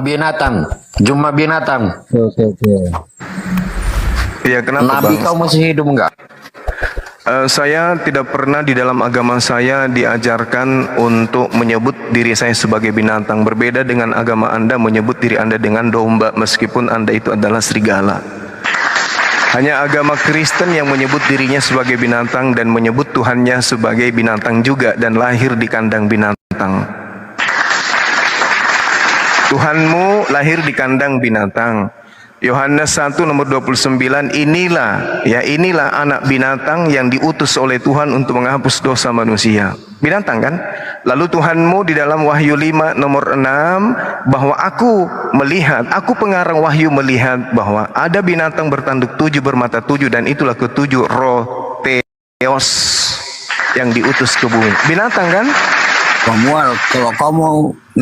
binatang. Cuma binatang. Oke. Iya, kenapa Nabi Bang? kau masih hidup enggak? Saya tidak pernah di dalam agama saya diajarkan untuk menyebut diri saya sebagai binatang. Berbeda dengan agama Anda menyebut diri Anda dengan domba meskipun Anda itu adalah serigala. Hanya agama Kristen yang menyebut dirinya sebagai binatang dan menyebut Tuhannya sebagai binatang juga dan lahir di kandang binatang. Tuhanmu lahir di kandang binatang. Yohanes 1 nomor 29, inilah anak binatang yang diutus oleh Tuhan untuk menghapus dosa manusia. Binatang kan? Lalu Tuhanmu di dalam Wahyu 5 nomor 6 bahwa aku pengarang Wahyu melihat bahwa ada binatang bertanduk 7 bermata 7 dan itulah ketujuh roh Theos yang diutus ke bumi. Binatang kan? Kamu kalau kamu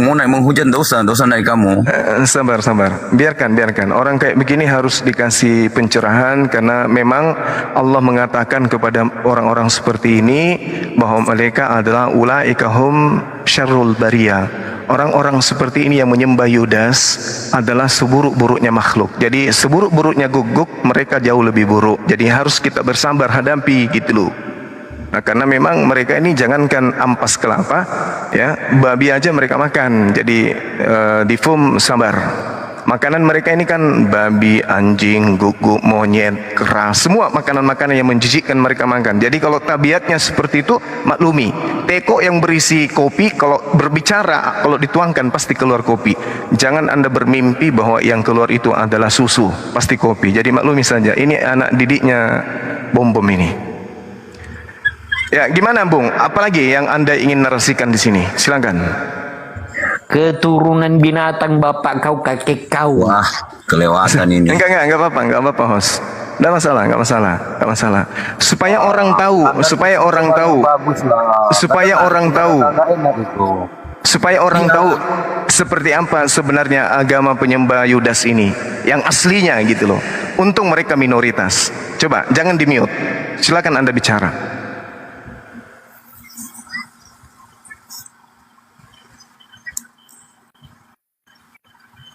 mau naik menghujat dosa dari kamu. Sabar. Biarkan. Orang kayak begini harus dikasih pencerahan karena memang Allah mengatakan kepada orang-orang seperti ini bahwa mereka adalah ulaikahum syarrul bariyah. Orang-orang seperti ini yang menyembah Yudas adalah seburuk-buruknya makhluk. Jadi seburuk-buruknya guguk, mereka jauh lebih buruk. Jadi harus kita bersabar hadapi gitu loh. Nah, karena memang mereka ini jangankan ampas kelapa, ya, babi aja mereka makan. Jadi difum sabar. Makanan mereka ini kan babi, anjing, guguk, monyet, kera, semua makanan-makanan yang menjijikkan mereka makan. Jadi kalau tabiatnya seperti itu, maklumi. Teko yang berisi kopi, kalau berbicara, kalau dituangkan pasti keluar kopi. Jangan Anda bermimpi bahwa yang keluar itu adalah susu, pasti kopi. Jadi maklumi saja. Ini anak didiknya bom-bom ini. Ya, gimana Bung? Apalagi yang Anda ingin narasikan di sini? Silakan. Keturunan binatang bapak kau, kakek kau. Wah, kelewatan ini. Enggak apa-apa, host. Enggak masalah. Supaya orang tahu, supaya orang tahu seperti apa sebenarnya agama penyembah Yudas ini, yang aslinya gitu loh. Untung mereka minoritas. Coba, jangan di-mute. Silakan Anda bicara.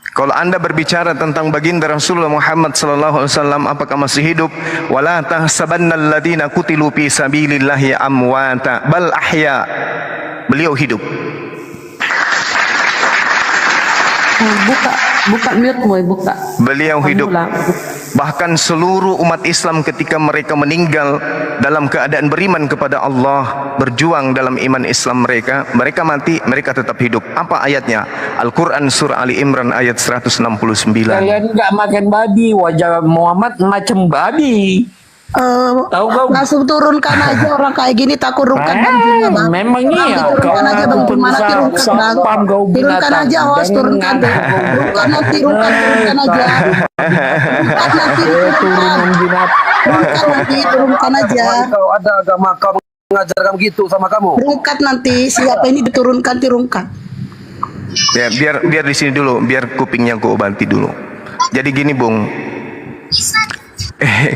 Kalau Anda berbicara tentang baginda Rasulullah Muhammad sallallahu alaihi wasallam, apakah masih hidup? Wala tahsabannal ladzina qutilu fi sabilillahi amwata bal ahya. Beliau hidup. Buka mute boy, buka. Beliau hidup. Bahkan seluruh umat Islam ketika mereka meninggal dalam keadaan beriman kepada Allah, berjuang dalam iman Islam mereka mati, mereka tetap hidup. Apa ayatnya? Al-Quran surah Ali Imran ayat 169. Kalian nggak makan babi, wajah Muhammad macam babi. Tahu kau? Langsung turunkan aja orang kayak gini, tak kurungkan juga bang. Memang iya, kau aja bang, gimana turunkan bang? Turunkan aja host, turunkan aja. Turunkan nanti turunkan aja. Kau ada agama kau mengajarkan gitu sama kamu. Turunkan nanti, siapa ini diturunkan. Ya, biar di sini dulu, biar kupingnya ku obati dulu. Jadi gini Bung.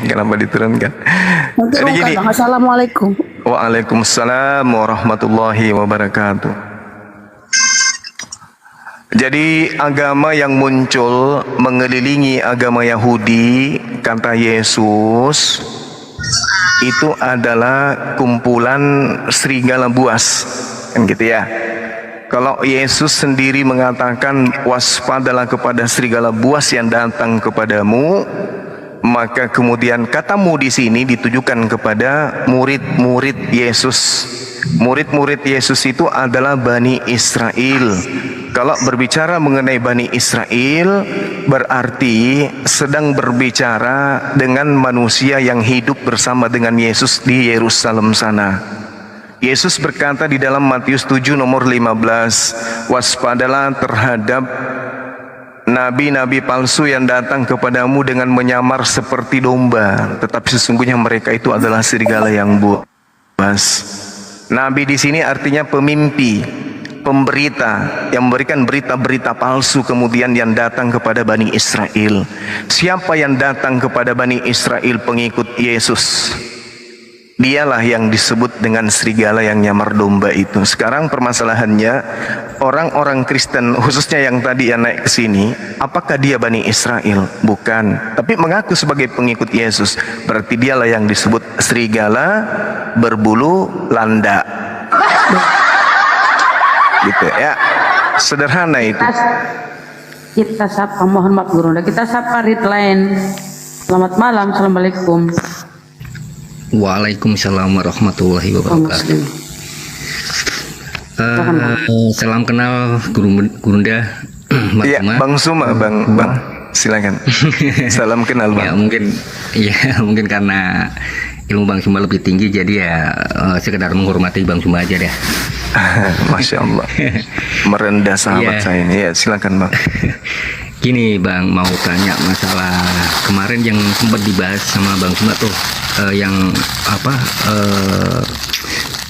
Kenapa diturunkan? Jadi gini. Assalamualaikum. Waalaikumsalam warahmatullahi wabarakatuh. Jadi agama yang muncul mengelilingi agama Yahudi, kata Yesus, itu adalah kumpulan serigala buas, kan gitu ya. Kalau Yesus sendiri mengatakan waspadalah kepada serigala buas yang datang kepadamu, maka kemudian katamu di sini ditujukan kepada murid-murid Yesus. Murid-murid Yesus itu adalah Bani Israel. Kalau berbicara mengenai Bani Israel, berarti sedang berbicara dengan manusia yang hidup bersama dengan Yesus di Yerusalem sana. Yesus berkata di dalam Matius 7 nomor 15, waspadalah terhadap nabi-nabi palsu yang datang kepadamu dengan menyamar seperti domba, tetapi sesungguhnya mereka itu adalah serigala yang buas. Nabi di sini artinya pemimpi, pemberita yang memberikan berita-berita palsu kemudian yang datang kepada Bani Israel. Siapa yang datang kepada Bani Israel pengikut Yesus? Dialah yang disebut dengan serigala yang nyamar domba itu. Sekarang permasalahannya, orang-orang Kristen khususnya yang tadi yang naik ke sini, apakah dia Bani Israel? Bukan, tapi mengaku sebagai pengikut Yesus. Berarti dialah yang disebut serigala berbulu landak. Gitu ya. Sederhana itu. Kita sapa, mohon maaf Gurunda, kita sapa Ridline. Selamat malam, assalamualaikum. Waalaikumsalam warahmatullahi wabarakatuh. Salam kenal Gurunda. Iya, Bang Suma, Bang, silakan. Salam kenal, Bang. Ya mungkin karena ilmu Bang Suma lebih tinggi, jadi ya sekedar menghormati Bang Suma aja deh. Masya Allah, merendah sahabat saya ini. Ya, silakan, Bang. Gini Bang, mau tanya masalah kemarin yang sempat dibahas sama Bang Suma tuh, yang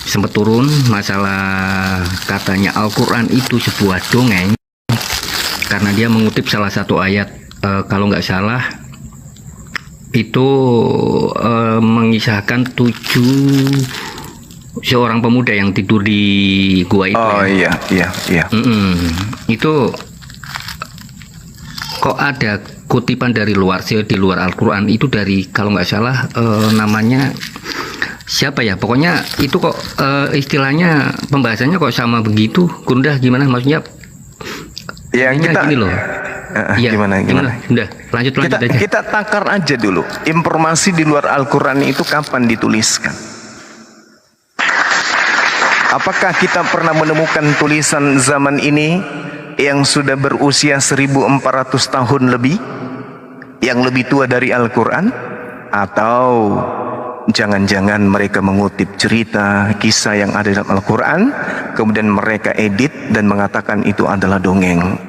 sempat turun masalah katanya Al-Quran itu sebuah dongeng, karena dia mengutip salah satu ayat, kalau nggak salah itu mengisahkan 7 seorang pemuda yang tidur di gua itu. Oh iya. Itu kok ada kutipan dari luar di luar Al-Quran itu, dari kalau nggak salah namanya siapa ya, pokoknya itu kok istilahnya pembahasannya kok sama begitu. Gurunda gimana maksudnya? Ya kita gini loh. Ya, gimana? Udah lanjut aja. Kita takar aja dulu. Informasi di luar Al-Quran itu kapan dituliskan? Apakah kita pernah menemukan tulisan zaman ini yang sudah berusia 1400 tahun lebih, yang lebih tua dari Al-Quran? Atau jangan-jangan mereka mengutip cerita, kisah yang ada dalam Al-Quran, kemudian mereka edit dan mengatakan itu adalah dongeng?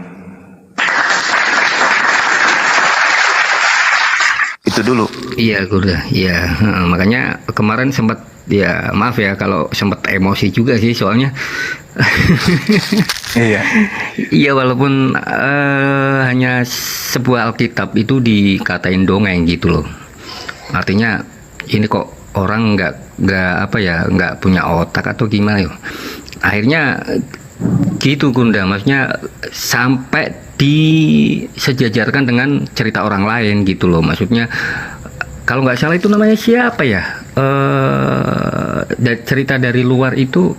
Itu dulu. Iya, Gurunda. Iya, makanya kemarin sempat, ya maaf ya kalau sempat emosi juga sih soalnya. Iya, walaupun hanya sebuah Alkitab itu dikatain dongeng gitu loh. Artinya ini kok orang nggak punya otak atau gimana ya? Akhirnya gitu Gunda, maksudnya sampai disejajarkan dengan cerita orang lain gitu loh. Maksudnya kalau nggak salah itu namanya siapa ya? Cerita dari luar itu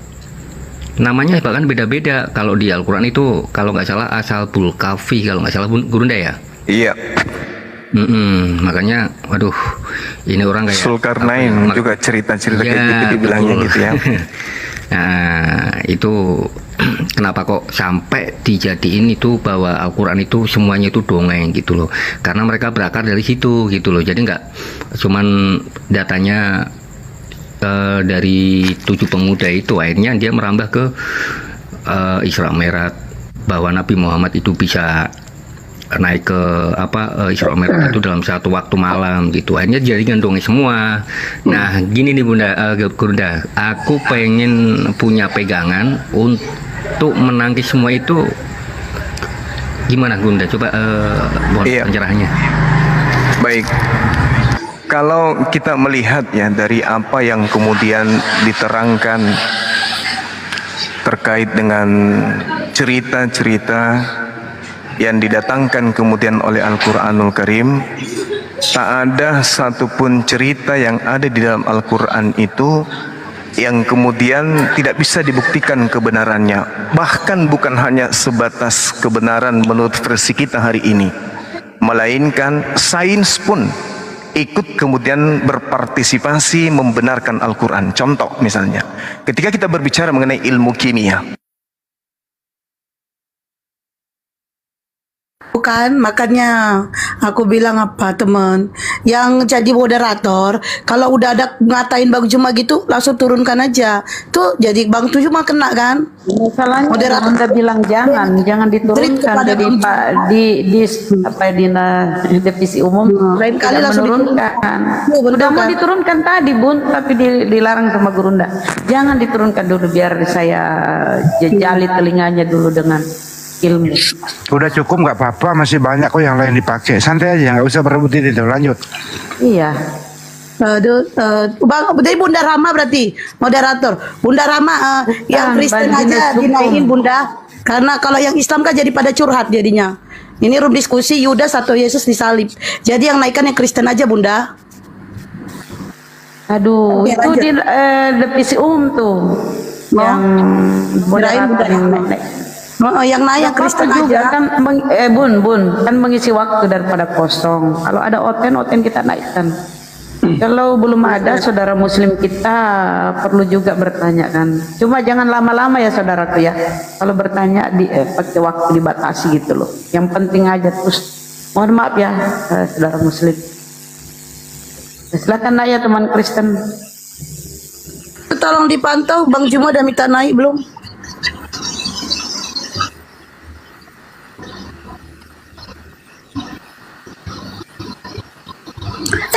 namanya bahkan beda-beda. Kalau di Al-Quran itu kalau nggak salah Ashabul Kahfi, kalau nggak salah Gurunda ya. Iya. Makanya waduh, ini orang kayak Zulkarnain juga cerita-cerita kayak gitu dibilangnya gitu ya. Nah itu kenapa kok sampai dijadiin itu bahwa Al-Quran itu semuanya itu dongeng gitu loh, karena mereka berakar dari situ gitu loh. Jadi nggak cuman datanya dari 7 pemuda itu, akhirnya dia merambah ke Isra Mi'raj, bahwa Nabi Muhammad itu bisa naik ke Isra Mi'raj itu dalam satu waktu malam gitu. Akhirnya jadikan dongeng semua. Nah gini nih Gurunda, aku pengen punya pegangan untuk menangkis semua itu. Gimana Gurunda? Coba pencerahannya. Baik. Kalau kita melihat ya dari apa yang kemudian diterangkan terkait dengan cerita-cerita yang didatangkan kemudian oleh Al-Quranul Karim, tak ada satupun cerita yang ada di dalam Al-Quran itu yang kemudian tidak bisa dibuktikan kebenarannya. Bahkan bukan hanya sebatas kebenaran menurut versi kita hari ini, melainkan sains pun ikut kemudian berpartisipasi membenarkan Al-Quran. Contoh misalnya, ketika kita berbicara mengenai ilmu kimia, Bukan, makanya aku bilang apa teman yang jadi moderator, kalau udah ada ngatain Bang Juma gitu langsung turunkan aja. Tuh jadi Bang Juma kena kan? Masalahnya Moderator Anda bilang jangan diturunkan, jadi Pak di divisi umum lain kali langsung menurunkan. Udah mau diturunkan tadi Bun, tapi dilarang sama Gurunda. Jangan diturunkan dulu, biar saya jejali telinganya dulu dengan ilmu. Udah cukup, nggak apa-apa, masih banyak kok yang lain dipakai. Santai aja, nggak usah berebutin itu. Lanjut. Iya. Jadi Bunda Rama berarti moderator. Bunda Rama yang Kristen aja dinaikin Bunda. Karena kalau yang Islam kan jadi pada curhat jadinya. Ini room diskusi Yudas atau Yesus disalib. Jadi yang naikkan yang Kristen aja Bunda. Aduh, Biar itu aja. di divisi tuh. Yang moderator yang naik. Yang naik yang Kristen juga aja. kan bun kan mengisi waktu daripada kosong. Kalau ada oten kita naikkan. Kalau belum ada saudara muslim kita perlu juga bertanya kan. Cuma jangan lama-lama ya saudaraku ya. Kalau bertanya pakai waktu dibatasi gitu loh. Yang penting aja terus. Mohon maaf ya saudara muslim. Silakan ya teman Kristen. Tolong dipantau Bang Juma udah minta naik belum?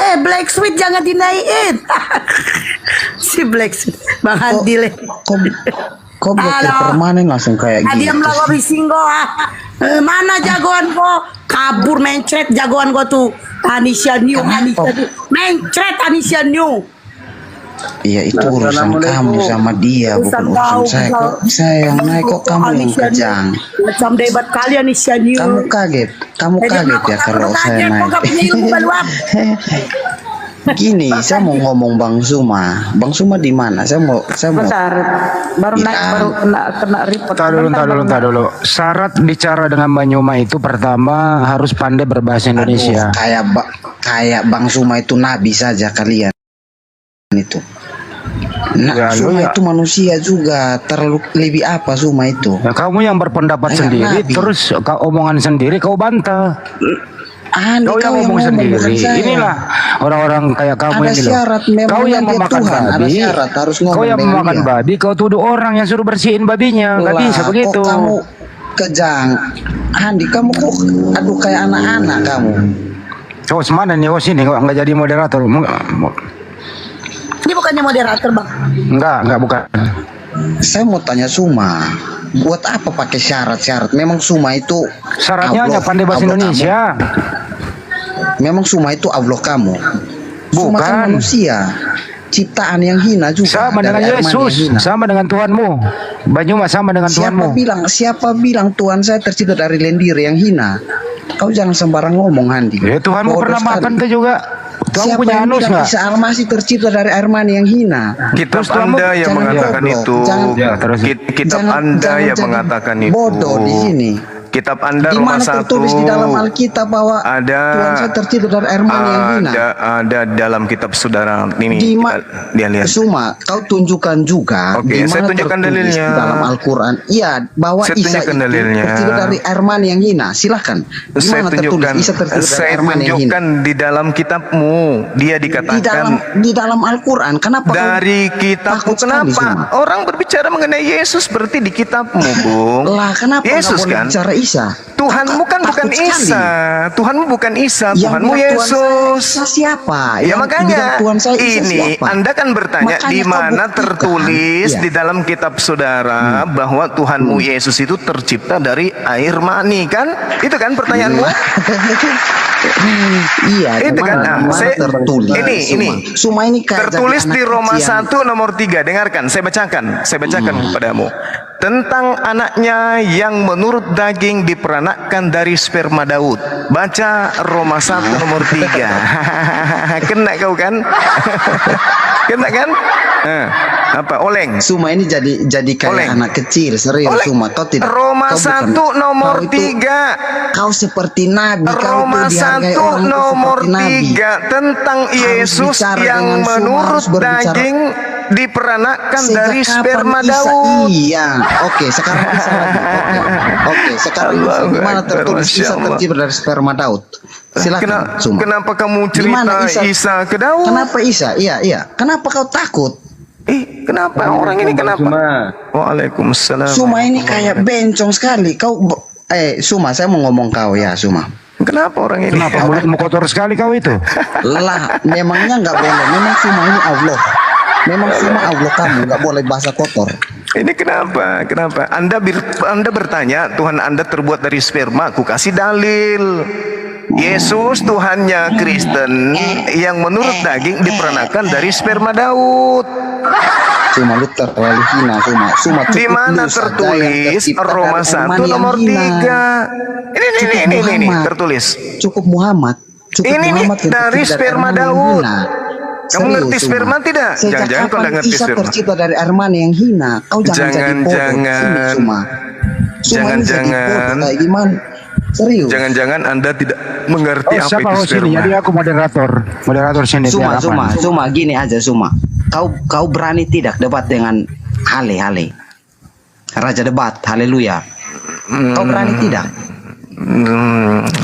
Black Sweet jangan dinaikin. Si Black Sweet Bang Andile. Kok blokir permanen langsung kayak gitu? Diam lah gua bisinggo. Mana jagoan gua? Kabur mencret jagoan gua tuh. Anisha New. Mencret Anisha New. Iya itu urusan kamu sama dia, bukan urusan saya. Kok saya yang naik, kok kamu yang kejang? Macam debat kalian Anisha New. Kamu kaget ya kalau saya naik. Gini, saya mau ngomong Bang Suma. Bang Suma di mana? Saya mau Bentar, baru naik baru kena report. Bentar dulu. Syarat bicara dengan Banyuma itu pertama harus pandai berbahasa Indonesia. Kayak Bang Suma itu nabi saja kalian itu. Nah, Suma itu manusia juga. Terlalu lebih apa Suma itu? Ya, kamu yang berpendapat sendiri, nabi. terus kau omongan sendiri kau bantah. Kau yang ngomong sendiri. Inilah orang-orang kayak kamu ada ini syarat, loh. Kau yang memakan Tuhan, babi. ada syarat, harus Kau yang memakan babi, kau tuduh orang yang suruh bersihin babinya. Nggak bisa begitu. Kok kamu kejang, Andi, kamu kok aduh kayak anak-anak kamu. Kau semana nih? Oh sini, kau nggak jadi moderator. Ini bukannya moderator Bang. Enggak bukan. Saya mau tanya Suma, buat apa pakai syarat-syarat? Memang Suma itu Syaratnya hanya pandai bahasa Indonesia. Memang Suma itu Allah kamu. Suma kan manusia, ciptaan yang hina juga. Sama dengan Yesus, sama dengan Tuhanmu. Banyuma sama dengan Tuhanmu. Siapa bilang Tuhan saya tercipta dari lendir yang hina? Kau jangan sembarang ngomong, Handi. Tuhanmu pernah makan tuh juga. Kamu punya anus nggak? Isa Al-Masih tercipta dari air mani yang hina. Kitab Anda yang mengatakan itu. Kitab Anda yang mengatakan itu. Bodoh di sini. Kitab Anda di Roma mana 1 tertulis di dalam Alkitab bahwa Tuhan saya tercipta dari air mani yang hina? Ada dalam kitab saudara ini. Dia lihat. Suma, kau tunjukkan juga. Oke, saya tunjukkan dalilnya di dalam Al-Quran. Iya, bahwa Isa itu tercipta dari air mani yang hina. Silahkan. Di mana tertulis Isa tercipta dari air mani yang hina? Saya tunjukkan di dalam kitabmu. Dia dikatakan di dalam Al-Quran. Kenapa? Dari kitabmu. Kenapa? Orang berbicara mengenai Yesus berarti di kitabmu, Bung. Lah, kenapa Yesus kan? Bicara Isa. Tuhanmu kan bukan Isa. Tuhanmu bukan Isa. Tuhanmu Yesus. Siapa? Ya makanya Tuhan saya ini siapa? Anda kan bertanya di mana tertulis di dalam kitab saudara bahwa Tuhanmu Yesus itu tercipta dari air mani kan? Itu kan pertanyaanmu? Iya, itu kan. Tertulis. Ini Suma ini tertulis di Roma 1 nomor 3. Dengarkan, saya bacakan kepadamu. Tentang anaknya yang menurut daging diperanakkan dari sperma Daud. Baca Roma 1 nomor 3. Kena kau kan? Kena kan? Apa oleng? Suma ini jadi kayak oleng. Anak kecil, serius oleng. Suma kau tidak. Roma 1 nomor 3. Kau seperti nabi. Roma 1 nomor 3 tentang Yesus yang menurut daging diperanakkan dari sperma Daud. Iya, oke. Sekarang Isa lagi. Oke. Sekarang mana tertulis Isa tercipta dari sperma Daud? Silakan. Kenapa kamu cerita Isa ke Daud? Kenapa Isa? Iya. Kenapa kau takut? Kenapa orang ini kenapa? Waalaikumsalam. Suma ini kayak bencong sekali. Kau Suma, saya mau ngomong kau ya, Suma. Kenapa orang ini? Kenapa mulutmu kotor sekali kau itu? Lah, memangnya nggak boleh. Memang Suma ini Allah. Memang Suma Allah kamu nggak boleh bahasa kotor. Ini kenapa? Anda bertanya Tuhan Anda terbuat dari sperma. Aku kasih dalil. Yesus Tuhannya Kristen yang menurut daging diperanakan dari sperma Daud. Cuma lu terlalu hina, cuma Di mana tertulis Roma 1 nomor 3. Ini tertulis. Cukup Muhammad. Ini nih dari sperma Daud. Kamu ngerti sperma tidak? Jangan-jangan kau nggak ngerti Isa sperma. tercipta dari Armani yang hina. Kau jangan Jangan-jangan kayak gimana? Serius. Jangan-jangan Anda tidak mengerti apa siapa itu host ini? sperma. Jadi aku moderator sini. Cuma gini aja Suma. Kau berani tidak debat dengan Hale? Raja debat, haleluya. Kau berani tidak?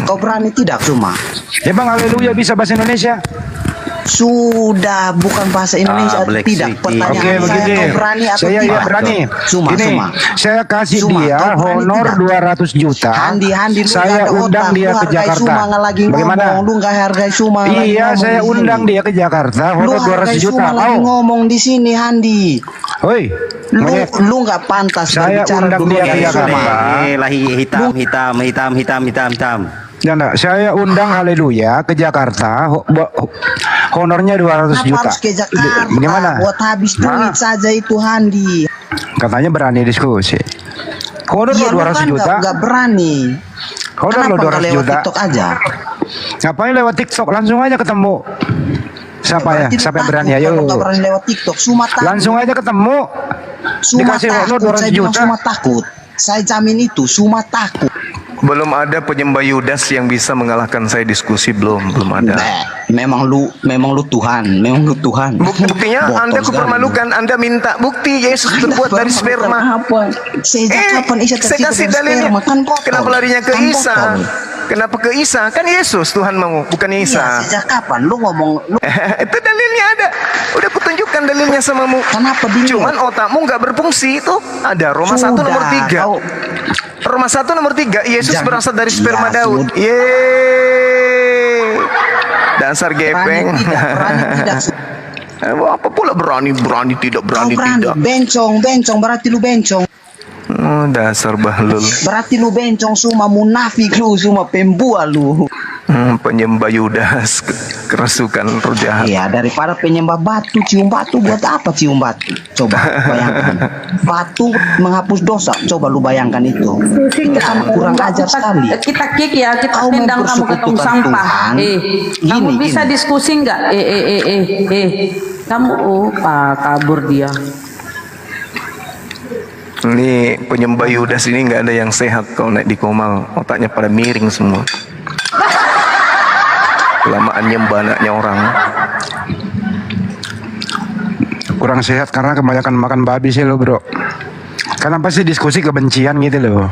Kau berani tidak Suma? Emang haleluya bisa bahasa Indonesia? Sudah bukan bahasa Indonesia tidak. Pertanyaan Oke, saya, begini. kau berani atau Saya tidak? berani. Suma. Saya kasih Suma, dia kau berani honor tidak? 200 juta. Handi, lu Saya nggak ada undang otak. dia Lu ke hargai Jakarta. Suma nggak lagi Bagaimana? ngomong. Lu nggak hargai Suma lagi Iya, ngomong saya di undang sini. dia ke Jakarta. Lu Honor hargai 200 juta. Suma lagi ngomong di sini, Handi. Hoi, Lu nggak pantas saya berbicara undang dulu dia ke dari Jakarta. Suma. hitam. Jangan, saya undang haleluya ke Jakarta. Honornya 200 Kenapa juta. harus ke Jakarta? Bagaimana? Buat habis duit saja itu, Handi. Katanya berani diskusi. Honor Iya, lo lu 200 kan juta. nggak berani. Honor lo Kenapa nggak 200 lewat juta. TikTok aja? Ngapain lewat TikTok? Langsung aja ketemu. Siapa ya? Berarti lu Siapa yang takut berani? kalau Ayo. nggak berani lewat TikTok. Suma takut. Langsung aja ketemu. Suma Dikasih honor takut. 200 Saya bilang juta. Suma takut. Saya jamin itu. Suma takut. Belum ada penyembah Yudas yang bisa mengalahkan saya diskusi, belum ada. Memang lu Tuhan. Buktinya Botol Anda sekali. kupermalukan, Anda minta bukti Yesus terbuat dari sperma. Apa? Sejak kapan Isa Saya tercipta kasih dari dalilnya. sperma? Kan botol. Kenapa larinya ke Kan Isa? botol. Kenapa ke Isa? Kan Yesus Tuhan mau, bukan Iya, Isa. sejak kapan lu ngomong lu Itu dalilnya ada. Udah kutunjukkan dalilnya samamu. Kenapa dilihat? Cuman otakmu nggak berfungsi itu. Ada Roma 1 Sudah, nomor 3. kau- Roma 1 nomor 3. Yesus Jangan- berasal dari sperma Ya, Daud. sudah. Yeay. Dasar gepeng. berani tidak. Apa pula berani tidak Kau berani berani. tidak. Bencong berarti lu bencong. Oh, dasar bahlul. Berarti lu bencong semua, munafik lu, semua pembual lu. Penyembah Yudas, kerasukan roh jahat. Iya, daripada penyembah batu, cium batu buat apa cium batu? Coba bayangkan. Batu menghapus dosa. Coba lu bayangkan itu. Kurang ajar sekali. Kita kick ya, kita Kau tendang kamu ke tong mempersekutukan sampah. Tuhan. Kamu Gini, bisa gini. diskusi nggak? Kamu Pak kabur dia. Ini penyembah Yudas ini nggak ada yang sehat kalau naik di Komal, otaknya pada miring semua. Kelamaan nyembah anaknya orang. Kurang sehat karena kebanyakan makan babi sih lo bro. Karena pasti diskusi kebencian gitu loh.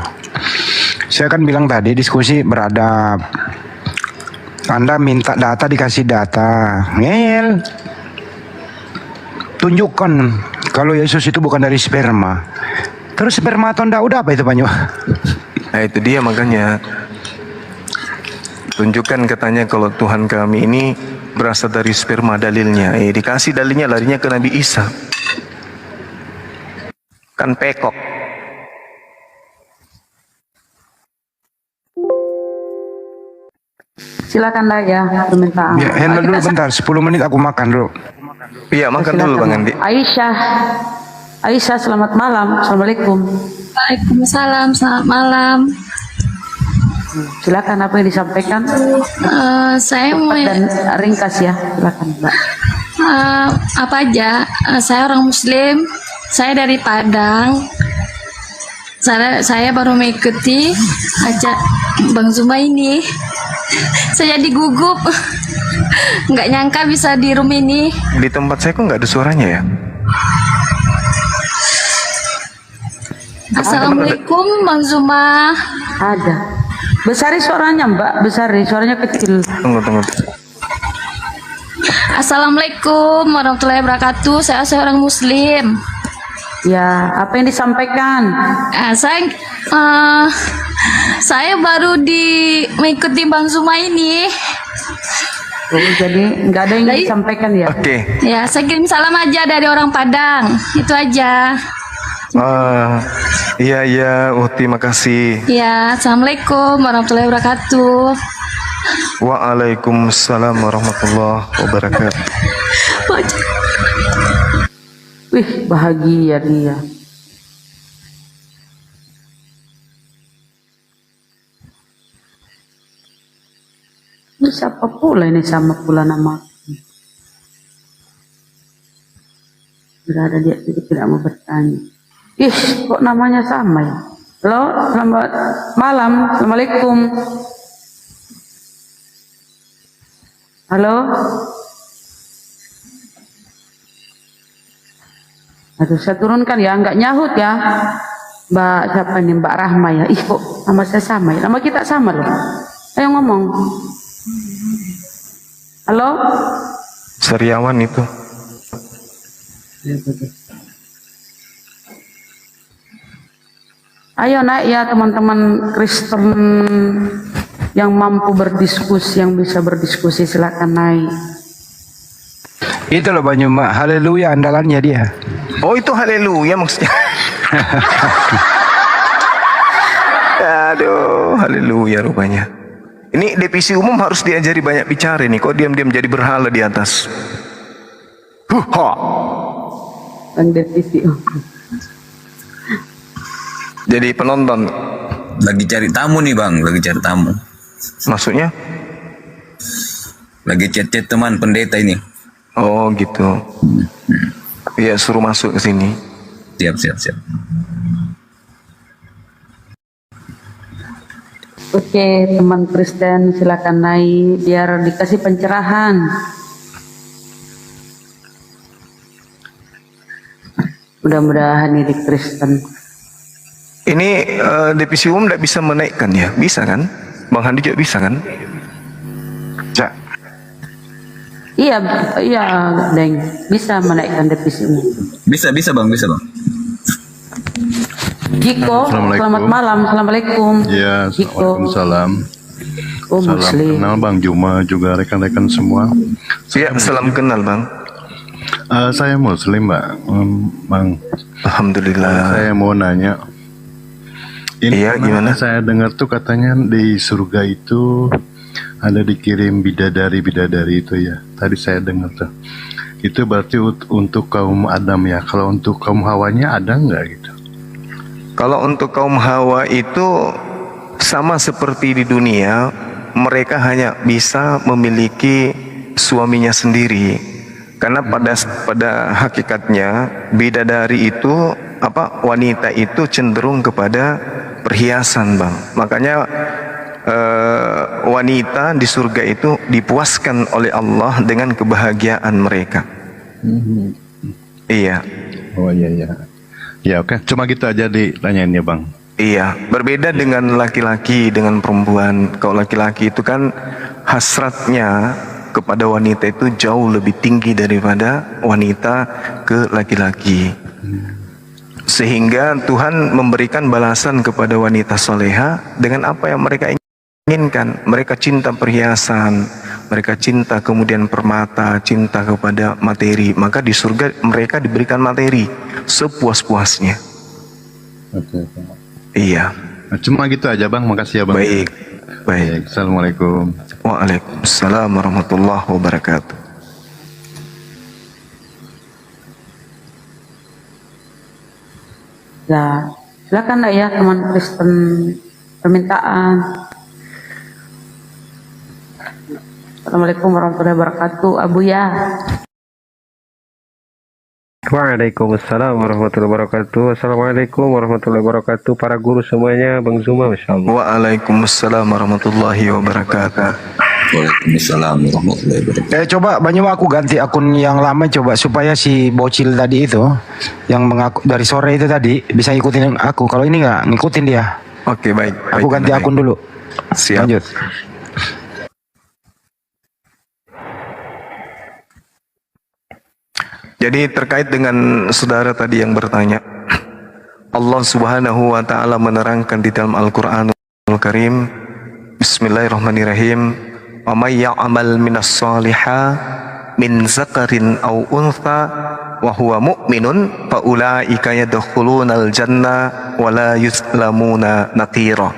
Saya kan bilang tadi diskusi beradab. Anda minta data dikasih data. Ngeyel. Tunjukkan kalau Yesus itu bukan dari sperma. Terus sperma atau Daud apa itu Panyo? Nah itu dia makanya. Tunjukkan katanya kalau Tuhan kami ini berasal dari sperma, dalilnya. Dikasih dalilnya larinya ke Nabi Isa. Kan pekok. Silakan lah ya permintaan. Ya, handle dulu bentar, 10 menit aku makan dulu. Iya, makan dulu Bang Andi. Aisyah, selamat malam. Assalamualaikum. Waalaikumsalam, selamat malam. Silakan apa yang disampaikan. Saya mau Dan ringkas ya, silakan Mbak. apa aja. Saya orang Muslim. Saya dari Padang. Saya baru mengikuti acara Bang Zuma ini. Saya jadi gugup. Nggak nyangka bisa di room ini. Di tempat saya kok nggak ada suaranya ya? Assalamualaikum Bang Zuma. Ada. Besari suaranya Mbak, besari suaranya kecil. Tunggu. Assalamualaikum warahmatullahi wabarakatuh. Saya seorang Muslim. Ya, apa yang disampaikan? Saya baru mengikuti Bang Zuma ini. Oh, jadi nggak ada yang disampaikan ya? Oke. Ya, saya kirim salam aja dari orang Padang. Itu aja. Iya, Uti, makasih. Ya, assalamualaikum warahmatullahi wabarakatuh. Waalaikumsalam warahmatullahi wabarakatuh. Wih, bahagia dia. Ini siapa pula ini sama pula nama? Tidak ada dia tidak mau bertanya. Ih, kok namanya sama ya? Halo, selamat malam. Assalamualaikum. Halo. Aduh, saya turunkan ya, nggak nyahut ya. Mbak siapa nih? Mbak Rahma ya. Ih, kok nama saya sama ya? Nama kita sama loh. Ayo ngomong. Halo. Sariawan itu. Ayo naik ya teman-teman Kristen yang mampu berdiskusi, yang bisa berdiskusi, silakan naik. Itu loh Bang Juma, haleluya andalannya dia. Oh itu haleluya maksudnya. Aduh, haleluya rupanya. Ini divisi umum harus diajari banyak bicara nih. Kok diam-diam jadi berhala di atas? Yang divisi umum. Jadi penonton. Lagi cari tamu nih Bang, lagi cari tamu. Maksudnya? Lagi chat-chat teman pendeta ini. Oh gitu. Iya, suruh masuk ke sini. Siap. Oke, teman Kristen silakan naik biar dikasih pencerahan. Mudah-mudahan ini Kristen. Ini divisi umum tidak bisa menaikkan ya? Bisa kan? Bang Handi juga bisa kan? Cak. Iya, Deng. Bisa menaikkan divisi umum. Bisa Bang. Jiko, selamat malam. Assalamualaikum. Ya, Waalaikumsalam. Oh, salam Muslim. kenal Bang Juma, juga rekan-rekan semua. Iya, salam kenal Bang. Saya Muslim Bang. Alhamdulillah. Saya mau nanya. Ini iya, gimana? Saya dengar tuh katanya di surga itu ada dikirim bidadari itu ya. Tadi saya dengar tuh. Itu berarti untuk kaum Adam ya. Kalau untuk kaum Hawanya ada nggak gitu? Kalau untuk kaum Hawa itu sama seperti di dunia, mereka hanya bisa memiliki suaminya sendiri. Karena pada hakikatnya bidadari itu wanita itu cenderung kepada perhiasan, Bang. Makanya wanita di surga itu dipuaskan oleh Allah dengan kebahagiaan mereka. Iya. Oh iya. Ya oke, cuma gitu aja ditanyain ya Bang. Iya, berbeda dengan laki-laki dengan perempuan. Kalau laki-laki itu kan hasratnya kepada wanita itu jauh lebih tinggi daripada wanita ke laki-laki. Sehingga Tuhan memberikan balasan kepada wanita soleha dengan apa yang mereka inginkan. Mereka cinta perhiasan, mereka cinta kemudian permata, cinta kepada materi. Maka di surga mereka diberikan materi sepuas-puasnya. Oke. Iya. Nah, cuma gitu aja Bang, makasih ya Bang. Baik. Assalamualaikum. Waalaikumsalam warahmatullahi wabarakatuh. Ya, silakan ya teman Kristen permintaan. Assalamualaikum warahmatullahi wabarakatuh, Abu ya. Waalaikumsalam warahmatullahi wabarakatuh. Assalamualaikum warahmatullahi wabarakatuh. Para guru semuanya, Bang Zuma, Masya Allah. Waalaikumsalam warahmatullahi wabarakatuh. Waalaikumsalam warahmatullahi wabarakatuh. Coba banyak aku ganti akun yang lama coba supaya si bocil tadi itu yang mengaku dari sore itu tadi bisa ikutin aku. Kalau ini nggak ngikutin dia. Oke, baik. Aku ganti akun dulu. Siap. Lanjut. Jadi terkait dengan saudara tadi yang bertanya, Allah Subhanahu wa taala menerangkan di dalam Al-Qur'anul Karim, Bismillahirrahmanirrahim, "Wa may ya'mal minas shaliha min zakarin aw untha wa huwa mu'minun fa ulaika yadkhulunal janna wa la yuzlamuna naqira."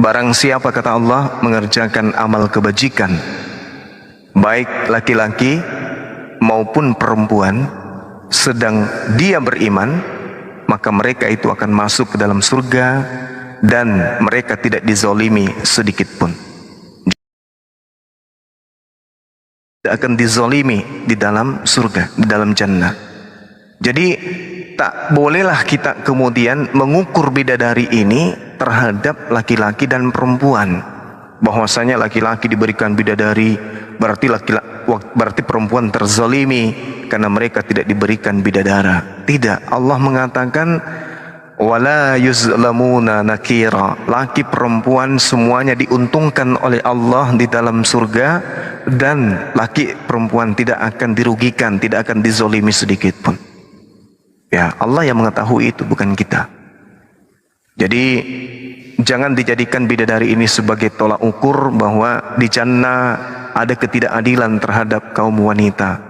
Barang siapa, kata Allah, mengerjakan amal kebajikan, baik laki-laki maupun perempuan, sedang dia beriman, maka mereka itu akan masuk ke dalam surga dan mereka tidak dizolimi sedikit pun. Tidak akan dizolimi di dalam surga, di dalam jannah. Jadi tak bolehlah kita kemudian mengukur bidadari ini terhadap laki-laki dan perempuan. Bahwasanya laki-laki diberikan bidadari, berarti perempuan terzalimi karena mereka tidak diberikan bidadara. Tidak, Allah mengatakan wala yuzlamuna nakira. Laki perempuan semuanya diuntungkan oleh Allah di dalam surga, dan laki perempuan tidak akan dirugikan, tidak akan dizalimi sedikit pun. Ya, Allah yang mengetahui itu, bukan kita. Jadi jangan dijadikan bidadari ini sebagai tolak ukur bahwa di jannah ada ketidakadilan terhadap kaum wanita.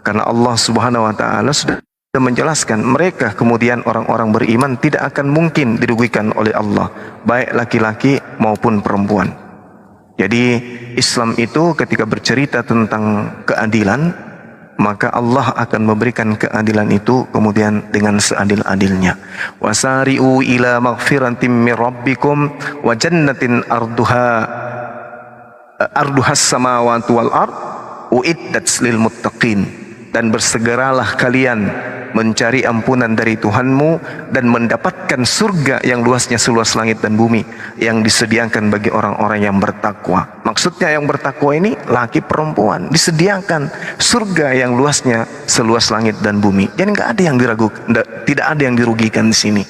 Karena Allah Subhanahu wa taala sudah menjelaskan mereka kemudian orang-orang beriman tidak akan mungkin dirugikan oleh Allah, baik laki-laki maupun perempuan. Jadi Islam itu ketika bercerita tentang keadilan, maka Allah akan memberikan keadilan itu kemudian dengan seadil-adilnya. Wasari'u ila maghfiratin min rabbikum wa jannatin arduhas samawati wal ard uiddat lil muttaqin. Dan bersegeralah kalian mencari ampunan dari Tuhanmu dan mendapatkan surga yang luasnya seluas langit dan bumi yang disediakan bagi orang-orang yang bertakwa. Maksudnya yang bertakwa ini laki perempuan, disediakan surga yang luasnya seluas langit dan bumi. Jadi nggak ada yang diragukan, tidak ada yang dirugikan di sini.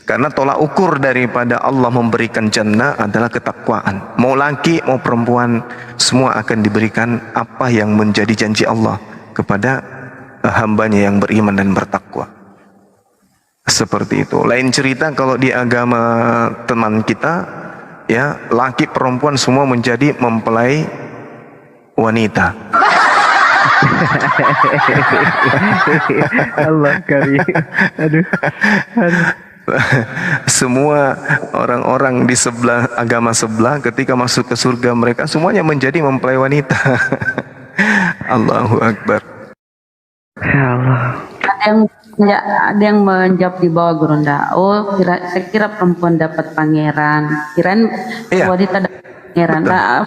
Karena tolak ukur daripada Allah memberikan jannah adalah ketakwaan. Mau laki mau perempuan, semua akan diberikan apa yang menjadi janji Allah kepada hambanya yang beriman dan bertakwa. Seperti itu. Lain cerita kalau di agama teman kita, ya, laki perempuan semua menjadi mempelai wanita. Allah karim. Aduh. Semua orang-orang di sebelah agama sebelah ketika masuk ke surga mereka semuanya menjadi mempelai wanita. Allahu Akbar. Ya Allah. Ada yang menjawab di bawah Gurunda. Oh, saya kira perempuan dapat pangeran. Kirain wanita dapat pangeran. Nah,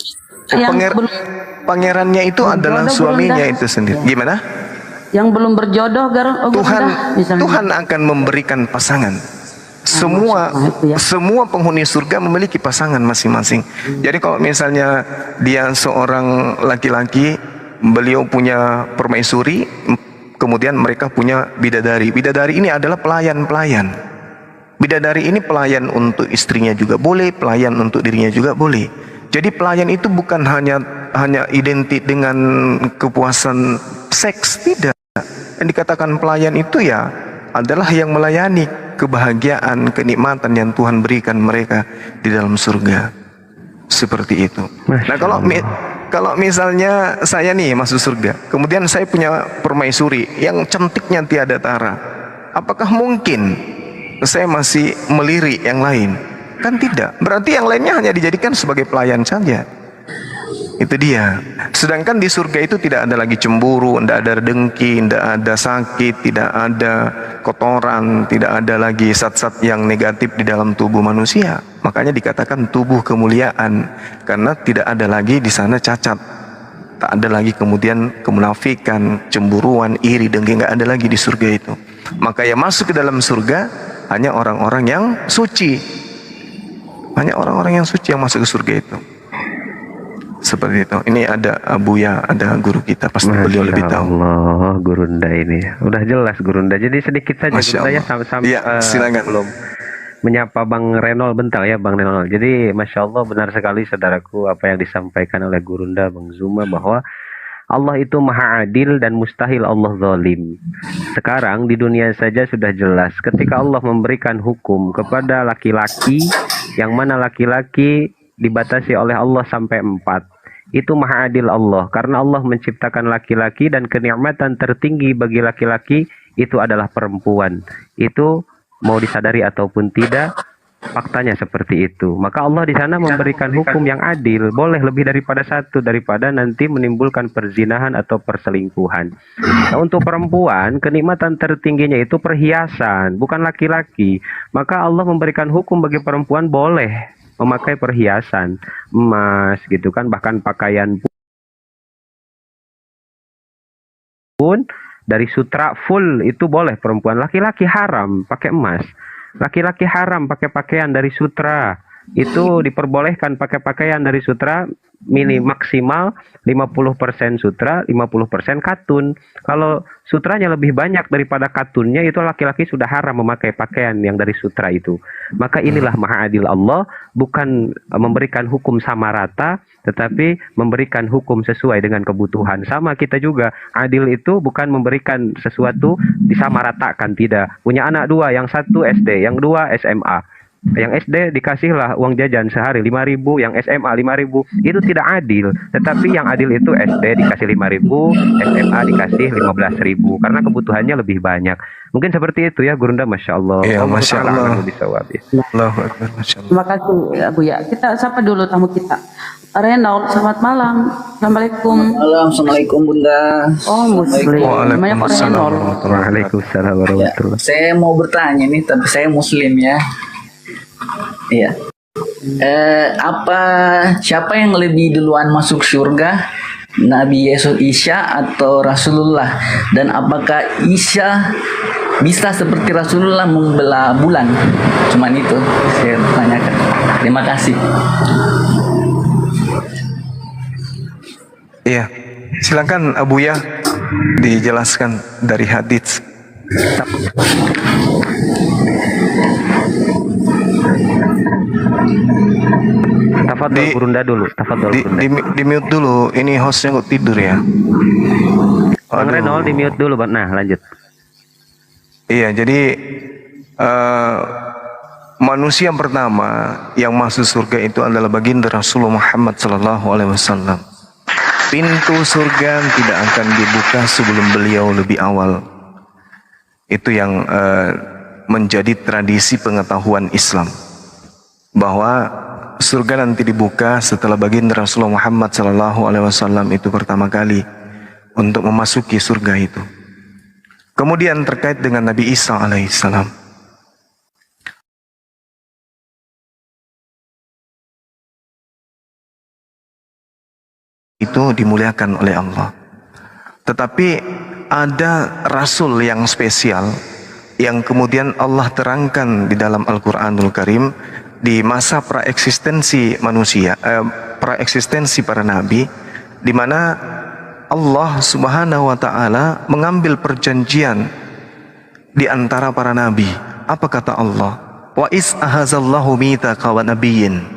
pangerannya itu adalah suaminya itu sendiri. Gimana? Yang belum berjodoh, Tuhan akan memberikan pasangan. Semua penghuni surga memiliki pasangan masing-masing. Jadi kalau misalnya dia seorang laki-laki, beliau punya permaisuri, kemudian mereka punya bidadari. Bidadari ini adalah pelayan-pelayan. Bidadari ini pelayan untuk istrinya juga boleh, pelayan untuk dirinya juga boleh. Jadi pelayan itu bukan hanya identik dengan kepuasan seks, tidak. Yang dikatakan pelayan itu ya adalah yang melayani kebahagiaan, kenikmatan yang Tuhan berikan mereka di dalam surga. Seperti itu. Nah, kalau misalnya saya nih masuk surga, kemudian saya punya permaisuri yang cantiknya tiada tara, apakah mungkin saya masih melirik yang lain? Kan tidak. Berarti yang lainnya hanya dijadikan sebagai pelayan saja. Itu dia. Sedangkan di surga itu tidak ada lagi cemburu, tidak ada dengki, tidak ada sakit, tidak ada kotoran, tidak ada lagi zat-zat yang negatif di dalam tubuh manusia. Makanya dikatakan tubuh kemuliaan, karena tidak ada lagi di sana cacat. Tak ada lagi kemudian kemunafikan, cemburuan, iri, dengki, nggak ada lagi di surga itu. Maka yang masuk ke dalam surga hanya orang-orang yang suci. Hanya orang-orang yang suci yang masuk ke surga itu. Seperti itu. Ini ada Abuya, ada guru kita, pasti beliau lebih tahu. Allah, Gurunda ini udah jelas Gurunda. Jadi sedikit saja Gurunda ya, sampai silakan. Belum menyapa Bang Renol bentar ya, Bang Renol. Jadi Masya Allah benar sekali saudaraku apa yang disampaikan oleh Gurunda Bang Zuma, bahwa Allah itu maha adil dan mustahil Allah zalim. Sekarang di dunia saja sudah jelas ketika Allah memberikan hukum kepada laki-laki, yang mana laki-laki dibatasi oleh Allah sampai 4. Itu maha adil Allah, karena Allah menciptakan laki-laki dan kenikmatan tertinggi bagi laki-laki itu adalah perempuan. Itu mau disadari ataupun tidak, Faktanya seperti itu. Maka Allah di sana memberikan hukum yang adil, boleh lebih daripada satu daripada nanti menimbulkan perzinahan atau perselingkuhan. Nah, untuk perempuan, kenikmatan tertingginya itu perhiasan, bukan laki-laki. Maka Allah memberikan hukum bagi perempuan boleh memakai perhiasan, emas gitu kan, bahkan pakaian pun dari sutra full itu boleh perempuan. Laki-laki haram pakai emas. Laki-laki haram pakai pakaian dari sutra. Itu diperbolehkan pakai pakaian dari sutra maksimal 50% sutra, 50% katun. Kalau sutranya lebih banyak daripada katunnya, itu laki-laki sudah haram memakai pakaian yang dari sutra itu. Maka inilah maha adil Allah, bukan memberikan hukum sama rata, tetapi memberikan hukum sesuai dengan kebutuhan. Sama kita juga, adil itu bukan memberikan sesuatu disamaratakan, tidak. Punya anak dua, yang satu SD, yang dua SMA. Yang SD dikasihlah uang jajan sehari 5.000, yang SMA 5.000. Itu tidak adil. Tetapi yang adil itu SD dikasih 5.000, SMA dikasih 15.000 karena kebutuhannya lebih banyak. Mungkin seperti itu ya Gurunda, Masya Allah. Ya, Masya Allah. Allahu Akbar, Masya Allah. Terima kasih ya, Bu ya. Kita sapa dulu tamu kita. Reynold, selamat malam. Assalamualaikum. Assalamualaikum Bunda. Oh, Muslim. Waalaikumsalam warahmatullahi. Saya mau bertanya nih, tapi saya Muslim ya. Iya. Siapa yang lebih duluan masuk surga? Nabi Yesus Isa atau Rasulullah? Dan apakah Isa bisa seperti Rasulullah membelah bulan? Cuman itu saya tanyakan. Terima kasih. Iya, silakan Abu Ya dijelaskan dari hadits. Tafadhol Gurunda dulu. Di mute dulu. Ini hostnya kok tidur ya. Bang Reynold di mute dulu, Bang. Nah, lanjut. Iya, jadi manusia yang pertama yang masuk surga itu adalah baginda Rasulullah Muhammad SAW. Pintu surga tidak akan dibuka sebelum beliau lebih awal. Itu yang menjadi tradisi pengetahuan Islam, bahwa surga nanti dibuka setelah baginda Rasulullah Muhammad SAW itu pertama kali untuk memasuki surga itu. Kemudian terkait dengan Nabi Isa alaihissalam, itu dimuliakan oleh Allah. Tetapi ada Rasul yang spesial yang kemudian Allah terangkan di dalam Al-Quranul Karim di masa praeksistensi manusia, praeksistensi para nabi, di mana Allah Subhanahu wa Ta'ala mengambil perjanjian di antara para nabi. Apa kata Allah? Wa is ahazallahu mitsaqa wa nabiyyin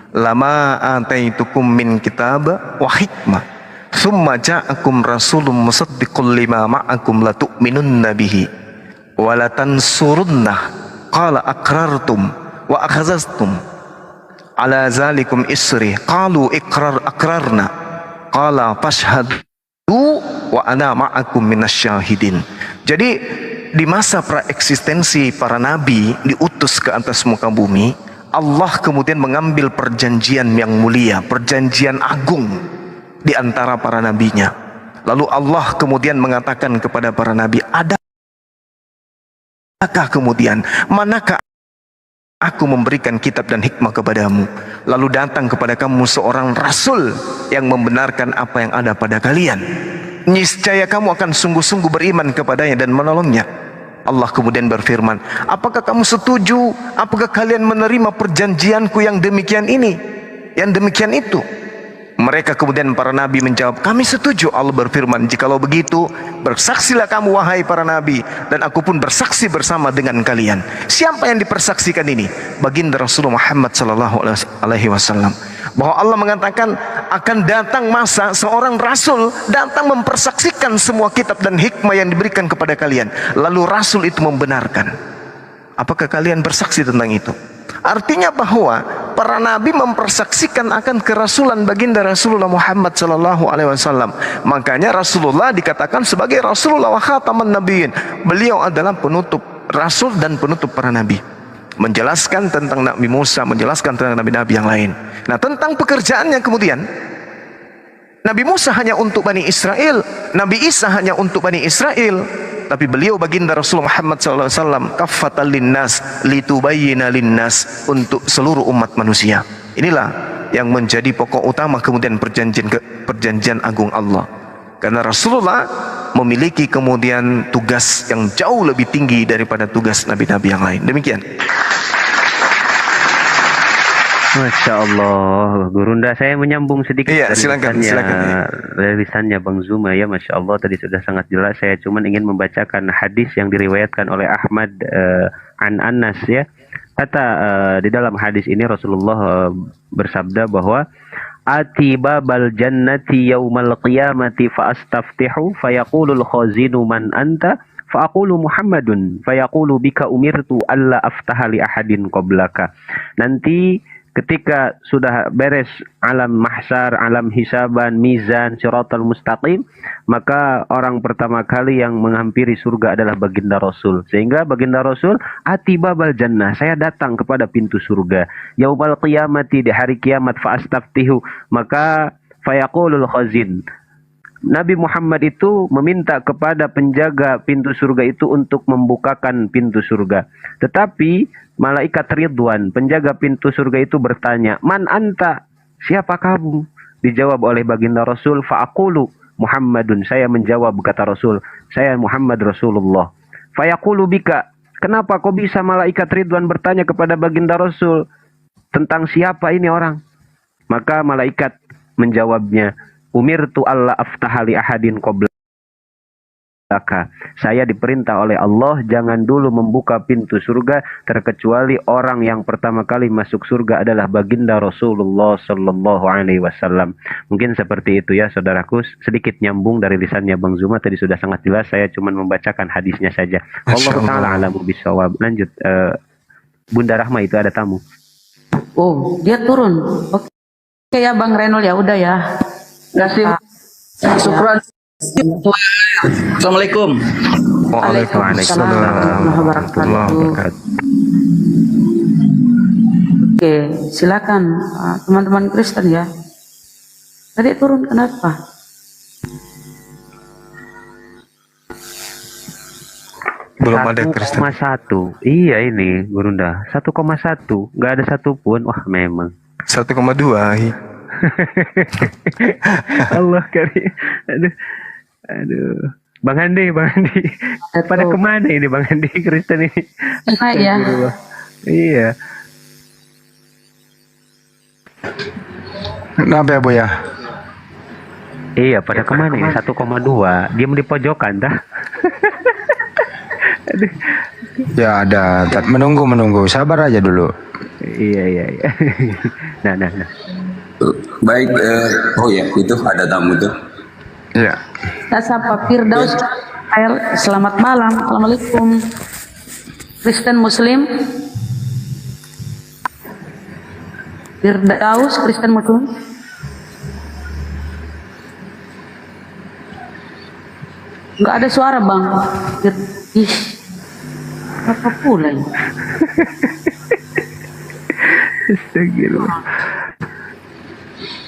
lama ataitukum min kitab wa hikmah thumma ja'akum rasulun musaddiqun lima ma'akum la tu'minunna bihi wa la tansurunnah qala aqrartum wa akhazastum ala zalikum isri qalu aqrarna qala fashhadu wa ana ma'akum minasyahidin. Jadi di masa praeksistensi para nabi diutus ke atas muka bumi, Allah kemudian mengambil perjanjian yang mulia, perjanjian agung di antara para nabinya. Lalu Allah kemudian mengatakan kepada para nabi, adakah kemudian, manakah aku memberikan kitab dan hikmah kepadamu, lalu datang kepada kamu seorang rasul yang membenarkan apa yang ada pada kalian, niscaya kamu akan sungguh-sungguh beriman kepadanya dan menolongnya. Allah kemudian berfirman, apakah kamu setuju? Apakah kalian menerima perjanjianku yang demikian ini, yang demikian itu? Mereka kemudian para nabi menjawab, kami setuju. Allah berfirman, jikalau begitu bersaksilah kamu wahai para nabi, dan aku pun bersaksi bersama dengan kalian. Siapa yang dipersaksikan ini? Baginda Rasulullah Muhammad SAW. Bahwa Allah mengatakan akan datang masa seorang rasul datang mempersaksikan semua kitab dan hikmah yang diberikan kepada kalian. Lalu rasul itu membenarkan. Apakah kalian bersaksi tentang itu? Artinya bahwa para nabi mempersaksikan akan kerasulan baginda Rasulullah Muhammad SAW. Makanya Rasulullah dikatakan sebagai Rasulullah wa khataman nabiyyin. Beliau adalah penutup rasul dan penutup para nabi. menjelaskan tentang Nabi Musa, menjelaskan tentang nabi-nabi yang lain. Nah, tentang pekerjaannya kemudian, Nabi Musa hanya untuk Bani Israel, Nabi Isa hanya untuk Bani Israel, tapi beliau baginda Rasulullah Muhammad SAW kaffatan linnas litubayyina linnas, untuk seluruh umat manusia. Inilah yang menjadi pokok utama kemudian perjanjian agung Allah. Karena Rasulullah memiliki kemudian tugas yang jauh lebih tinggi daripada tugas nabi-nabi yang lain. Demikian. Masya Allah, Gurunda, saya menyambung sedikit Iya, dari silakan. lisannya Bang Zuma ya, Masya Allah tadi sudah sangat jelas. Saya cuma ingin membacakan hadis yang diriwayatkan oleh Ahmad an Anas ya. Kata di dalam hadis ini Rasulullah bersabda bahwa Ati babal jannati yaumal qiyamati fa astaftihu fayaqulul khazinu man anta faqulu Muhammadun fayaqulu bika umirtu alla aftaha li ahadin qablaka. Nanti ketika sudah beres alam mahsyar, alam hisaban, mizan, siratal mustaqim, maka orang pertama kali yang menghampiri surga adalah baginda Rasul. Sehingga baginda Rasul, atibabal jannah, saya datang kepada pintu surga. Yaumal qiyamati, di hari kiamat, fa'astaftihu, maka fayaqulul khazin. Nabi Muhammad itu meminta kepada penjaga pintu surga itu untuk membukakan pintu surga. Tetapi malaikat Ridwan, penjaga pintu surga itu bertanya, "Man anta? Siapa kamu?" Dijawab oleh baginda Rasul, "Fa'aqulu Muhammadun." Saya menjawab, kata Rasul, "Saya Muhammad Rasulullah." "Fayaqulu bika." Kenapa kok bisa malaikat Ridwan bertanya kepada baginda Rasul tentang siapa ini orang? Maka malaikat menjawabnya, "Umirtu alla aftaha li ahadin qablaka." Saya diperintah oleh Allah jangan dulu membuka pintu surga terkecuali orang yang pertama kali masuk surga adalah baginda Rasulullah Sallallahu Alaihi Wasallam. Mungkin seperti itu ya saudaraku, sedikit nyambung dari lisannya Bang Zuma tadi sudah sangat jelas. Saya cuma membacakan hadisnya saja. Allah Taala alamu bisawab. Lanjut, Bunda Rahma itu ada tamu. Oh, dia turun. Oke ya Bang Renol, ya udah ya. Terima kasih. Syukran. Assalamualaikum. Waalaikumsalam warahmatullahi wabarakatuh. Oke, silakan teman-teman Kristen ya. Tadi turun kenapa? Belum ada Kristen. 1,1. Iya ini Gurunda, 1,1. Nggak ada satupun. Wah memang. 1,2. Allah kali. Aduh. Bang Andi. Pada kemana ini Bang Andi Kristen ini? Enak ya. Iya. Kenapa ya Bu ya? Iya, pada kemana ini? 1,2. Diam di pojokan dah. Ya ada. Menunggu. Sabar aja dulu. Iya. Nah. Baik, oh ya itu ada tamu tuh. Iya. Sapa Firdaus. Selamat malam. Assalamualaikum. Kristen Muslim. Firdaus, Kristen Muslim. Enggak ada suara Bang. Ih, apa pula ini? Astagfirullah.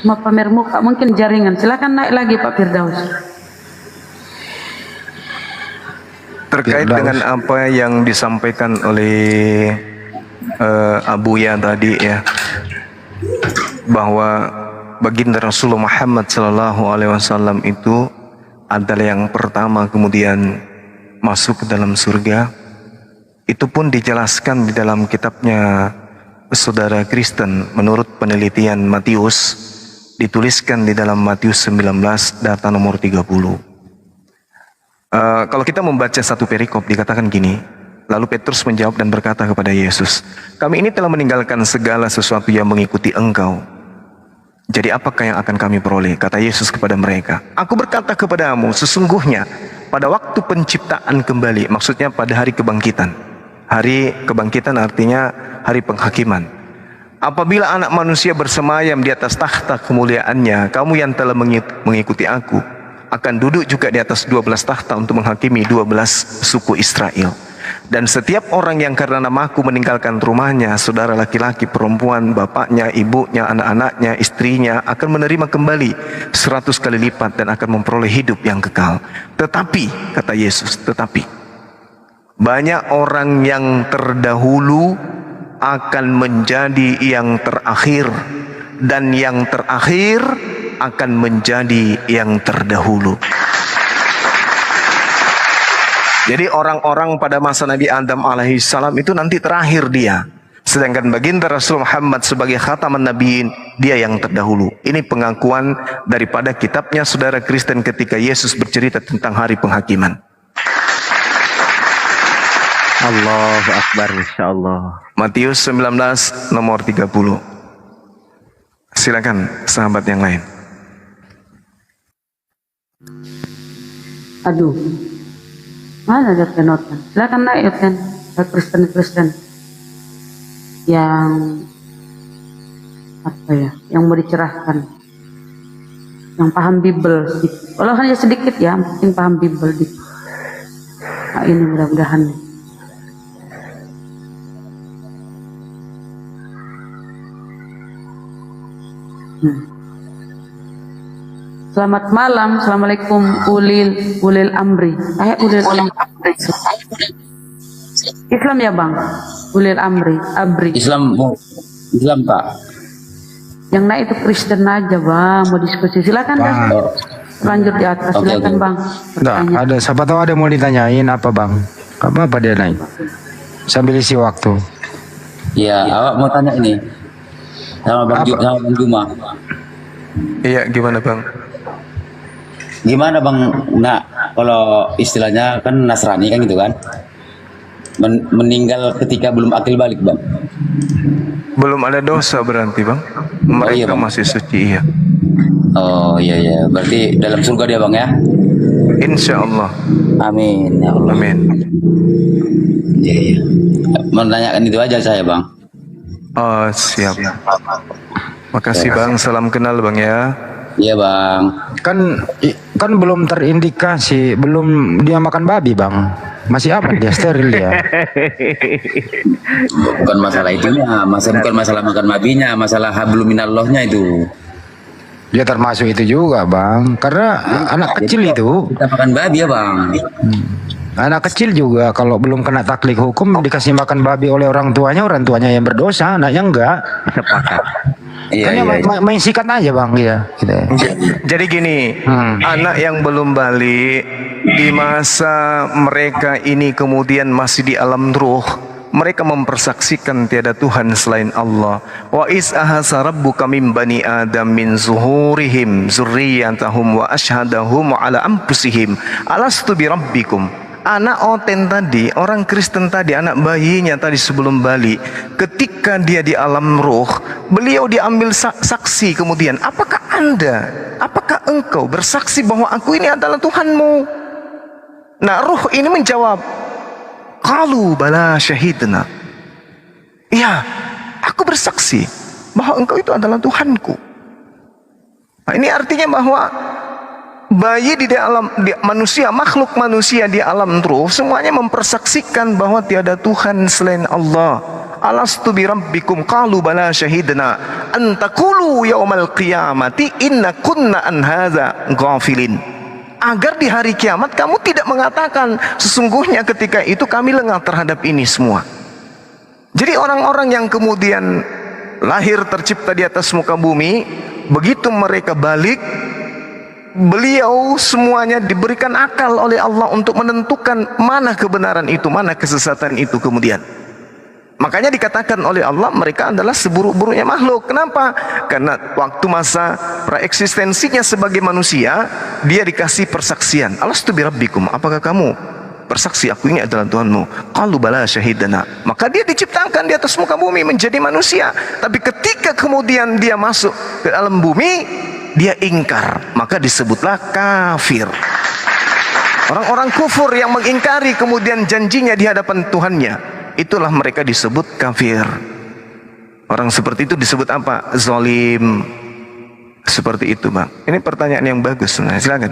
Mau pamer muka mungkin jaringan. Silakan naik lagi Pak Firdaus. Terkait dengan apa yang disampaikan oleh Abuya tadi ya, bahwa baginda Rasulullah Muhammad SAW itu adalah yang pertama kemudian masuk ke dalam surga. Itu pun dijelaskan di dalam kitabnya saudara Kristen menurut penelitian Matius, dituliskan di dalam Matius 19 data nomor 30. Kalau kita membaca satu perikop dikatakan gini, lalu Petrus menjawab dan berkata kepada Yesus, "Kami ini telah meninggalkan segala sesuatu yang mengikuti Engkau. Jadi apakah yang akan kami peroleh?" Kata Yesus kepada mereka, "Aku berkata kepadamu, sesungguhnya pada waktu penciptaan kembali," maksudnya pada hari kebangkitan. Hari kebangkitan artinya hari penghakiman. "Apabila anak manusia bersemayam di atas takhta kemuliaannya, kamu yang telah mengikuti aku akan duduk juga di atas 12 takhta untuk menghakimi 12 suku Israel. Dan setiap orang yang karena namaku meninggalkan rumahnya, saudara laki-laki, perempuan, bapaknya, ibunya, anak-anaknya, istrinya, akan menerima kembali 100 kali lipat dan akan memperoleh hidup yang kekal. Tetapi, kata Yesus, tetapi banyak orang yang terdahulu akan menjadi yang terakhir, dan yang terakhir akan menjadi yang terdahulu. Jadi orang-orang pada masa Nabi Adam alaihissalam itu nanti terakhir dia. Sedangkan baginda Rasul Muhammad sebagai khataman nabiin, dia yang terdahulu. Ini pengakuan daripada kitabnya saudara Kristen ketika Yesus bercerita tentang hari penghakiman. Allahu Akbar, Insya Allah. Matius 19 nomor 30. Silakan sahabat yang lain. Aduh, mana ada penonton? Silakan naik kan, Kristen yang apa ya, yang mau dicerahkan, yang paham Bible, kalau hanya sedikit ya, mungkin paham Bible dikit. Nah, ini mudah-mudahan. Selamat malam, assalamualaikum ulil amri. Ulil amri. Islam ya bang, ulil amri, Islam Pak. Yang naik itu Kristen aja bang, mau diskusi silakan dah. Lanjut di atas, silakan bang. Nggak, ada siapa tahu ada mau ditanyain apa bang? Apa dia naik? Sambil isi waktu. Ya, awak mau tanya ini sama Bang Juma. Iya, gimana bang? Gimana bang? Nah, kalau istilahnya kan Nasrani kan gitu kan, meninggal ketika belum akil balik bang. Belum ada dosa berarti bang. Mereka iya, bang. masih suci ya. Oh iya, berarti dalam surga dia bang ya. Insya Allah. Amin ya Allah. Amin. Iya. Menanyakan itu aja saya bang. Oh siap. Makasih bang. Salam kenal bang ya. Iya bang. Kan belum terindikasi, belum dia makan babi bang. Masih apa dia steril ya? Bukan masalah itunya, bukan masalah makan babinya, masalah hablum minallahnya itu. Dia termasuk itu juga bang, karena anak kecil itu. Kita makan babi ya bang. Anak kecil juga kalau belum kena taklik hukum dikasih makan babi oleh orang tuanya yang berdosa, anaknya enggak. Sepakat. Iya, main sikat aja bang ya. Gitu. Jadi gini, anak yang belum balik di masa mereka ini kemudian masih di alam ruh, mereka mempersaksikan tiada Tuhan selain Allah. Wa is ahasa rabbuka min bani adam min zuhurihim zurriyatahum wa ashhadahum ala anfusihim alastu bi rabbikum. Anak oten tadi, orang Kristen tadi, anak bayinya tadi sebelum balik, ketika dia di alam roh, beliau diambil saksi kemudian, apakah engkau bersaksi bahwa aku ini adalah Tuhanmu? Nah, roh ini menjawab, qalu bala syahidna. Iya, aku bersaksi bahwa engkau itu adalah Tuhanku. Nah, ini artinya bahwa bayi di dalam manusia, makhluk manusia di alam ruh, semuanya mempersaksikan bahwa tiada Tuhan selain Allah. Alastu bi rabbikum qalu bala syahidna an taqulu yaumal qiyamati inna kunna an hadza ghafilin. Agar di hari kiamat kamu tidak mengatakan sesungguhnya ketika itu kami lengah terhadap ini semua. Jadi orang-orang yang kemudian lahir tercipta di atas muka bumi, begitu mereka balik, beliau semuanya diberikan akal oleh Allah untuk menentukan mana kebenaran itu, mana kesesatan itu kemudian. Makanya dikatakan oleh Allah mereka adalah seburuk-buruknya makhluk. Kenapa? Karena waktu masa praeksistensinya sebagai manusia, dia dikasih persaksian. Alastu bi rabbikum, apakah kamu bersaksi aku ini adalah Tuhanmu? Qalu bala syahidana. Maka dia diciptakan di atas muka bumi menjadi manusia. Tapi ketika kemudian dia masuk ke alam bumi, dia ingkar, maka disebutlah kafir. Orang-orang kufur yang mengingkari kemudian janjinya di hadapan Tuhannya, itulah mereka disebut kafir. Orang seperti itu disebut apa? Zalim. Seperti itu bang. Ini pertanyaan yang bagus. Nah, silakan.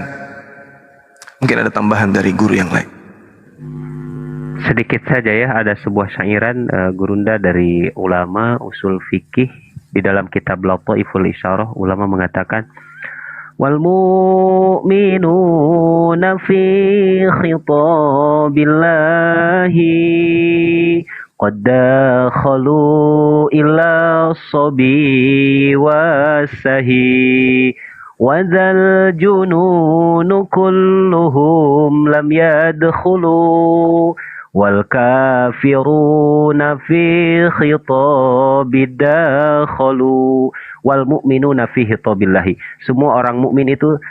Mungkin ada tambahan dari guru yang lain. sedikit saja ya, ada sebuah syairan gurunda dari ulama usul fikih di dalam kitab Lataiful Isyarah. Ulama mengatakan, wal mu'minuna fi khitabillahi qad dakhalu ila sabi wasahi wadzal jununu kulluhum lam yadkhulu wal kafiruna fi khitabid dakhalu wal mu'minuna fi khitabillahi. Semua orang mukmin itu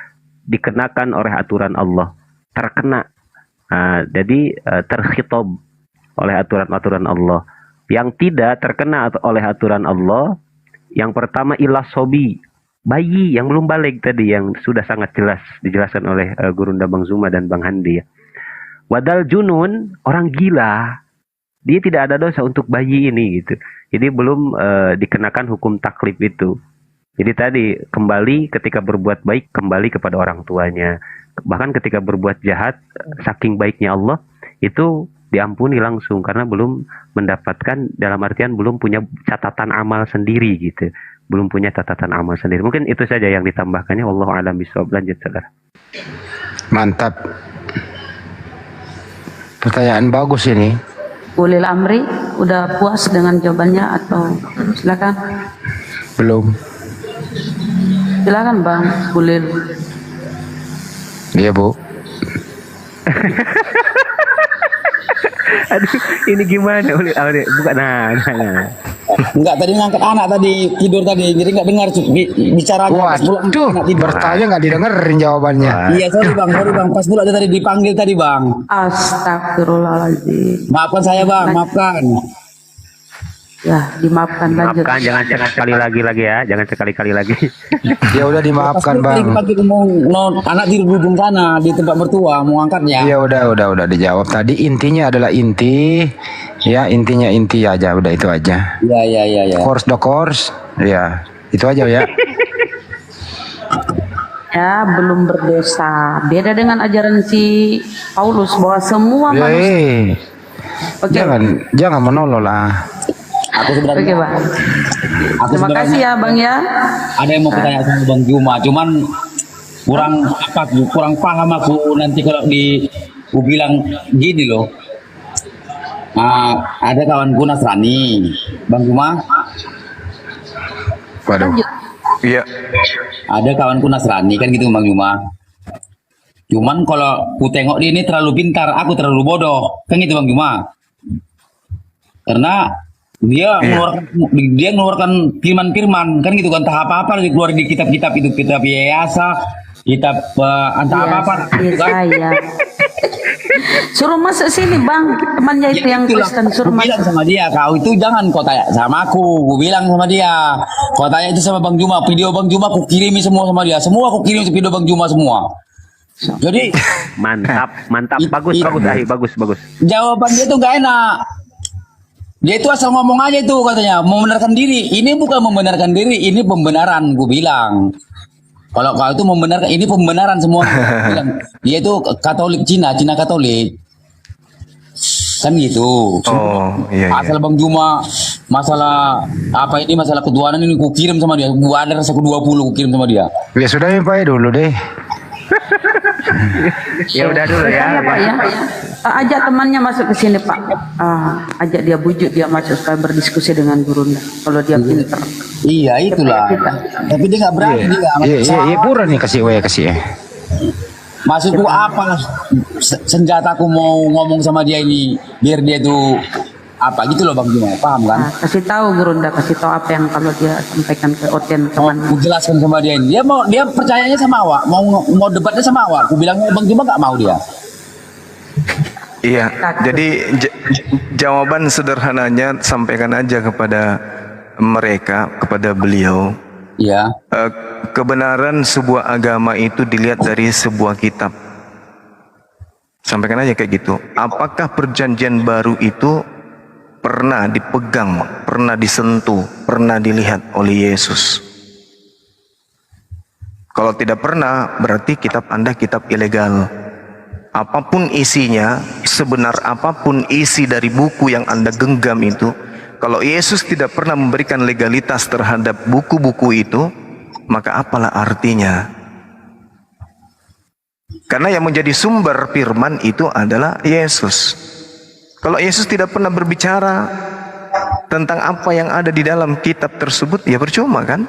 dikenakan oleh aturan Allah, terkena. Jadi terkhitab oleh aturan-aturan Allah. Yang tidak terkena oleh aturan Allah, yang pertama ilah sobi, bayi yang belum balik tadi, yang sudah sangat jelas dijelaskan oleh Gurunda Bang Zuma dan Bang Handi ya. Wadal junun, orang gila, dia tidak ada dosa untuk bayi ini gitu. Jadi belum dikenakan hukum taklif itu. Jadi tadi kembali ketika berbuat baik kembali kepada orang tuanya. Bahkan ketika berbuat jahat, saking baiknya Allah itu diampuni langsung karena belum mendapatkan, dalam artian belum punya catatan amal sendiri gitu. Belum punya catatan amal sendiri. Mungkin itu saja yang ditambahkannya. Wallahu a'lam bishawab. Lanjut saudara. Mantap. Pertanyaan bagus ini. Ulil Amri, udah puas dengan jawabannya atau silakan? Belum. Silakan Bang Ulil. Iya Bu. Aduh, ini gimana Ulil Amri? Bukan, nah. Enggak, tadi ngangkat anak tadi, tidur tadi, jadi enggak dengar bicara. Waduh, bertanya nggak didengerin jawabannya. Iya, sorry bang, pas pula dia tadi dipanggil tadi bang. Astagfirullahaladzim. Maafkan saya bang, maafkan. Ya, dimaafkan lanjut. Maafkan, jangan sekali lagi ya, jangan sekali-kali lagi. Ya udah dimaafkan bang. Tadi mau anak tidur di ujung sana di tempat mertua mau angkatnya. Iya udah dijawab tadi. Intinya adalah inti, ya intinya inti aja, udah itu aja. Iya. Course the course, ya itu aja ya. Ya, belum berdosa. Beda dengan ajaran si Paulus bahwa semua manusia. Okay. Jangan menolong lah. Aku sebenarnya. Oke, Bang. Terima kasih ya, Bang ya. Ada yang mau bertanya sama Bang Juma, cuman kurang paham aku nanti kalau aku bilang gini loh. Ada kawanku Nasrani, Bang Juma. Waduh. Iya. Ada kawanku Nasrani kan gitu Bang Juma. Cuman kalau ku tengok dia ini terlalu pintar, aku terlalu bodoh, kan gitu Bang Juma. Karena dia mengeluarkan firman-firman kan gitu kan, entah apa-apa keluar di kitab-kitab itu, kitab Yasa, kitab entah apa-apa gitu kan. Suruh masuk sini Bang, temannya itu yang Kristen, suruh masuk. Bilang sama dia, kau itu jangan kau tanya sama aku bilang sama dia, kau tanya itu sama Bang Juma, video Bang Juma aku kirimi semua sama dia, semua aku kirim video Bang Juma semua. Jadi mantap, bagus. Jawaban dia tuh gak enak. Dia itu asal ngomong aja itu katanya membenarkan diri. Ini bukan membenarkan diri, ini pembenaran. Gue bilang kalau kau itu membenarkan, ini pembenaran semua. Bilang dia itu Katolik Cina Katolik kan gitu. Iya. Asal Bang Juma masalah apa ini, masalah ketuhanan ini ku kirim sama dia. Gua ada rasa 20 ku kirim sama dia. Ya sudah ya Pak dulu deh. Ya udah dulu ya. Pak ya. Ajak temannya masuk ke sini Pak. Ajak dia, bujuk dia masuk supaya berdiskusi dengan Gurunda. Kalau dia pintar. Iya itulah. Tapi dia nggak berani juga. Iya pura nih kasih ya. Maksudku apa? Senjataku mau ngomong sama dia ini biar dia tuh apa gitu loh Bang Juma, paham kan? Kasih tahu Gurunda, kasih tahu apa yang kalau dia sampaikan ke Oten teman. Aku jelaskan sama dia ini. Dia percayanya sama awak, mau debatnya sama awak. Aku bilangnya Bang Juma nggak mau dia. Iya, jadi jawaban sederhananya sampaikan aja kepada mereka, kepada beliau. Iya. Kebenaran sebuah agama itu dilihat dari sebuah kitab. Sampaikan aja kayak gitu. Apakah perjanjian baru itu pernah dipegang, pernah disentuh, pernah dilihat oleh Yesus? Kalau tidak pernah, berarti kitab Anda kitab ilegal. Apapun isinya, sebenar apapun isi dari buku yang Anda genggam itu, kalau Yesus tidak pernah memberikan legalitas terhadap buku-buku itu, maka apalah artinya? Karena yang menjadi sumber firman itu adalah Yesus. Kalau Yesus tidak pernah berbicara tentang apa yang ada di dalam kitab tersebut, ya percuma kan?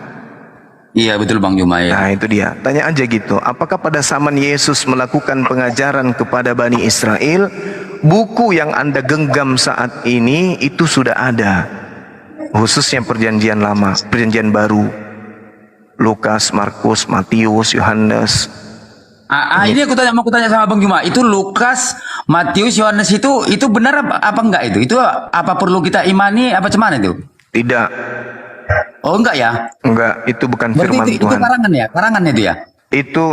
Iya betul Bang Juma ya. Nah itu dia, tanya aja gitu, apakah pada zaman Yesus melakukan pengajaran kepada Bani Israel, buku yang Anda genggam saat ini itu sudah ada, khususnya perjanjian lama, perjanjian baru, Lukas, Markus, Matius, Yohanes. Ini aku mau tanya sama Bang Juma, itu Lukas, Matius, Yohanes itu benar apa enggak itu? Itu apa perlu kita imani apa cuman itu? Tidak. Oh enggak ya? Enggak, itu bukan berarti firman itu Tuhan. karangan ya? Karangan itu ya? Itu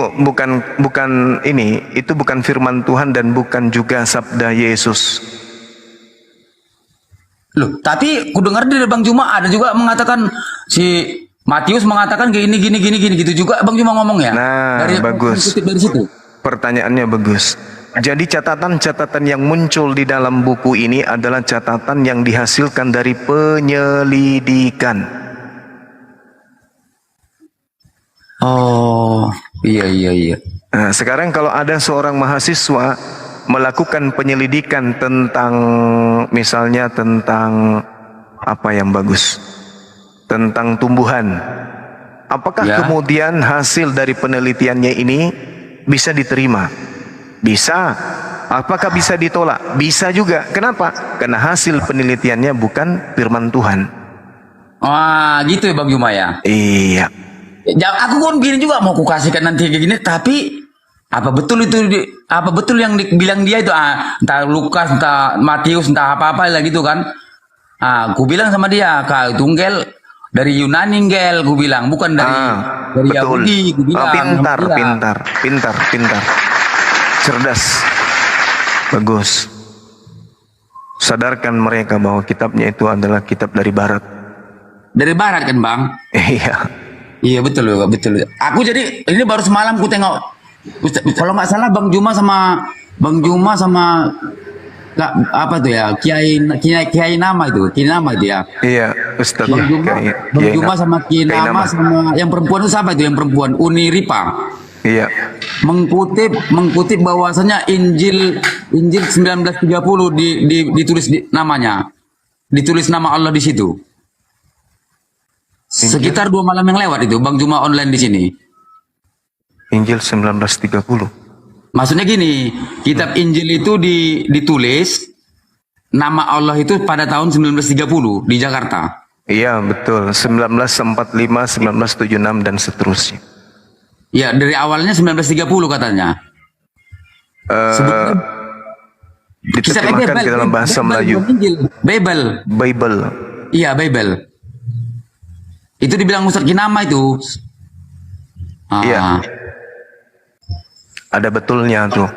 itu bukan firman Tuhan dan bukan juga sabda Yesus. Loh, tapi ku dengar dari Bang Juma ada juga mengatakan si Matius mengatakan gini gitu juga Bang Juma ngomong ya. Nah, bagus. Dari situ. Pertanyaannya bagus. Jadi catatan-catatan yang muncul di dalam buku ini adalah catatan yang dihasilkan dari penyelidikan. Oh, iya. Nah, sekarang kalau ada seorang mahasiswa melakukan penyelidikan tentang, misalnya tentang apa yang bagus, tentang tumbuhan, apakah kemudian hasil dari penelitiannya ini bisa diterima? Bisa. Apakah bisa ditolak? Bisa juga. Kenapa? Karena hasil penelitiannya bukan firman Tuhan. Wah, gitu ya Bang Juma ya? Iya. Aku pun gini juga mau kukasihkan nanti kayak gini, tapi apa betul itu? Apa betul yang dibilang dia itu? Entah Lukas, entah Matius, entah apa-apa lah gitu kan? Aku bilang sama dia, kau tunggal dari Yunani gel, aku bilang bukan dari Yahudi. Aku bilang, pintar, cerdas, bagus. Sadarkan mereka bahwa kitabnya itu adalah kitab dari Barat. Dari Barat kan Bang? Iya betul. Aku jadi ini baru semalam ku tengok, kalau nggak salah Bang Juma sama apa tuh ya, Kiai nama itu ya. Iya, Ustaz. Bang Juma sama Kiai nama sama yang perempuan itu siapa itu yang perempuan? Uni Ripa. Iya. Mengkutip bahwasanya Injil 1930 ditulis namanya. Ditulis nama Allah di situ. Sekitar 2 malam yang lewat itu Bang Juma online di sini. Injil 1930. Maksudnya gini, kitab Injil itu ditulis nama Allah itu pada tahun 1930 di Jakarta. Iya, betul. 1945, 1976 dan seterusnya. Ya, dari awalnya 1930 katanya. Diterjemahkan ke dalam bahasa Melayu. Bible. Iya, Bible. Itu dibilang Ustadz Kinama itu. Iya. Ada betulnya tuh.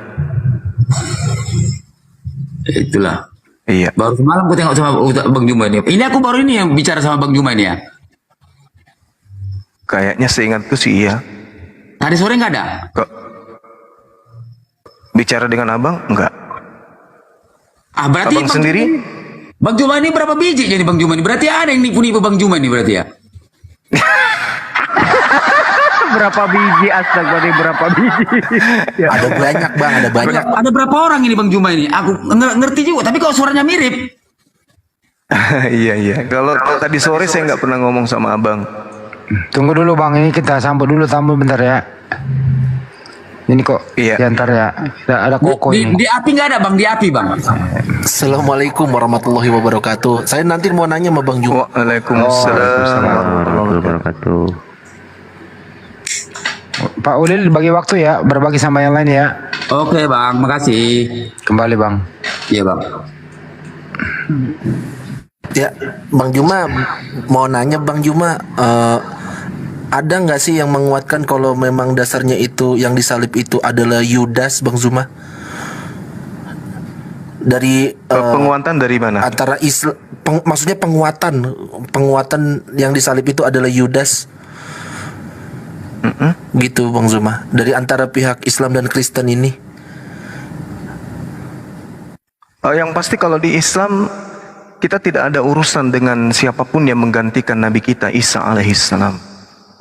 Itulah. Iya. Baru semalam aku tengok sama Bang Juma ini. Ini aku baru ini yang bicara sama Bang Juma ini ya. Kayaknya seingatku sih iya. Tadi sore nggak ada? Kok bicara dengan abang? Enggak. Berarti abang sendiri? Bang Juma ini berapa biji jadi Bang Juma ini? Berarti ada yang nipu-nipu Bang Juma ini berarti ya? Berapa biji astagfirullah, berapa biji? Ada banyak Bang, ada banyak. Ada berapa orang ini Bang Juma ini? Aku ngerti juga, tapi kok suaranya mirip. Iya. Kalau tadi sore saya nggak pernah ngomong sama abang. Tunggu dulu Bang, ini kita sambut dulu tamu bentar ya. Ini kok diantar ya. Ada koko ini. Di api nggak ada Bang, di api Bang. Assalamualaikum warahmatullahi wabarakatuh. Saya nanti mau nanya sama Bang Juma. Waalaikumsalam warahmatullahi wabarakatuh. Pak Ulil bagi waktu ya, berbagi sama yang lain ya. Oke Bang, makasih. Kembali Bang. Iya Bang. Ya, Bang Juma mau nanya Bang Juma, ada nggak sih yang menguatkan kalau memang dasarnya itu yang disalib itu adalah Yudas, Bang Juma? Dari penguatan dari mana? Antara maksudnya penguatan yang disalib itu adalah Yudas. Gitu Bang Zuma, dari antara pihak Islam dan Kristen ini. Yang pasti kalau di Islam kita tidak ada urusan dengan siapapun yang menggantikan Nabi kita Isa alaihissalam.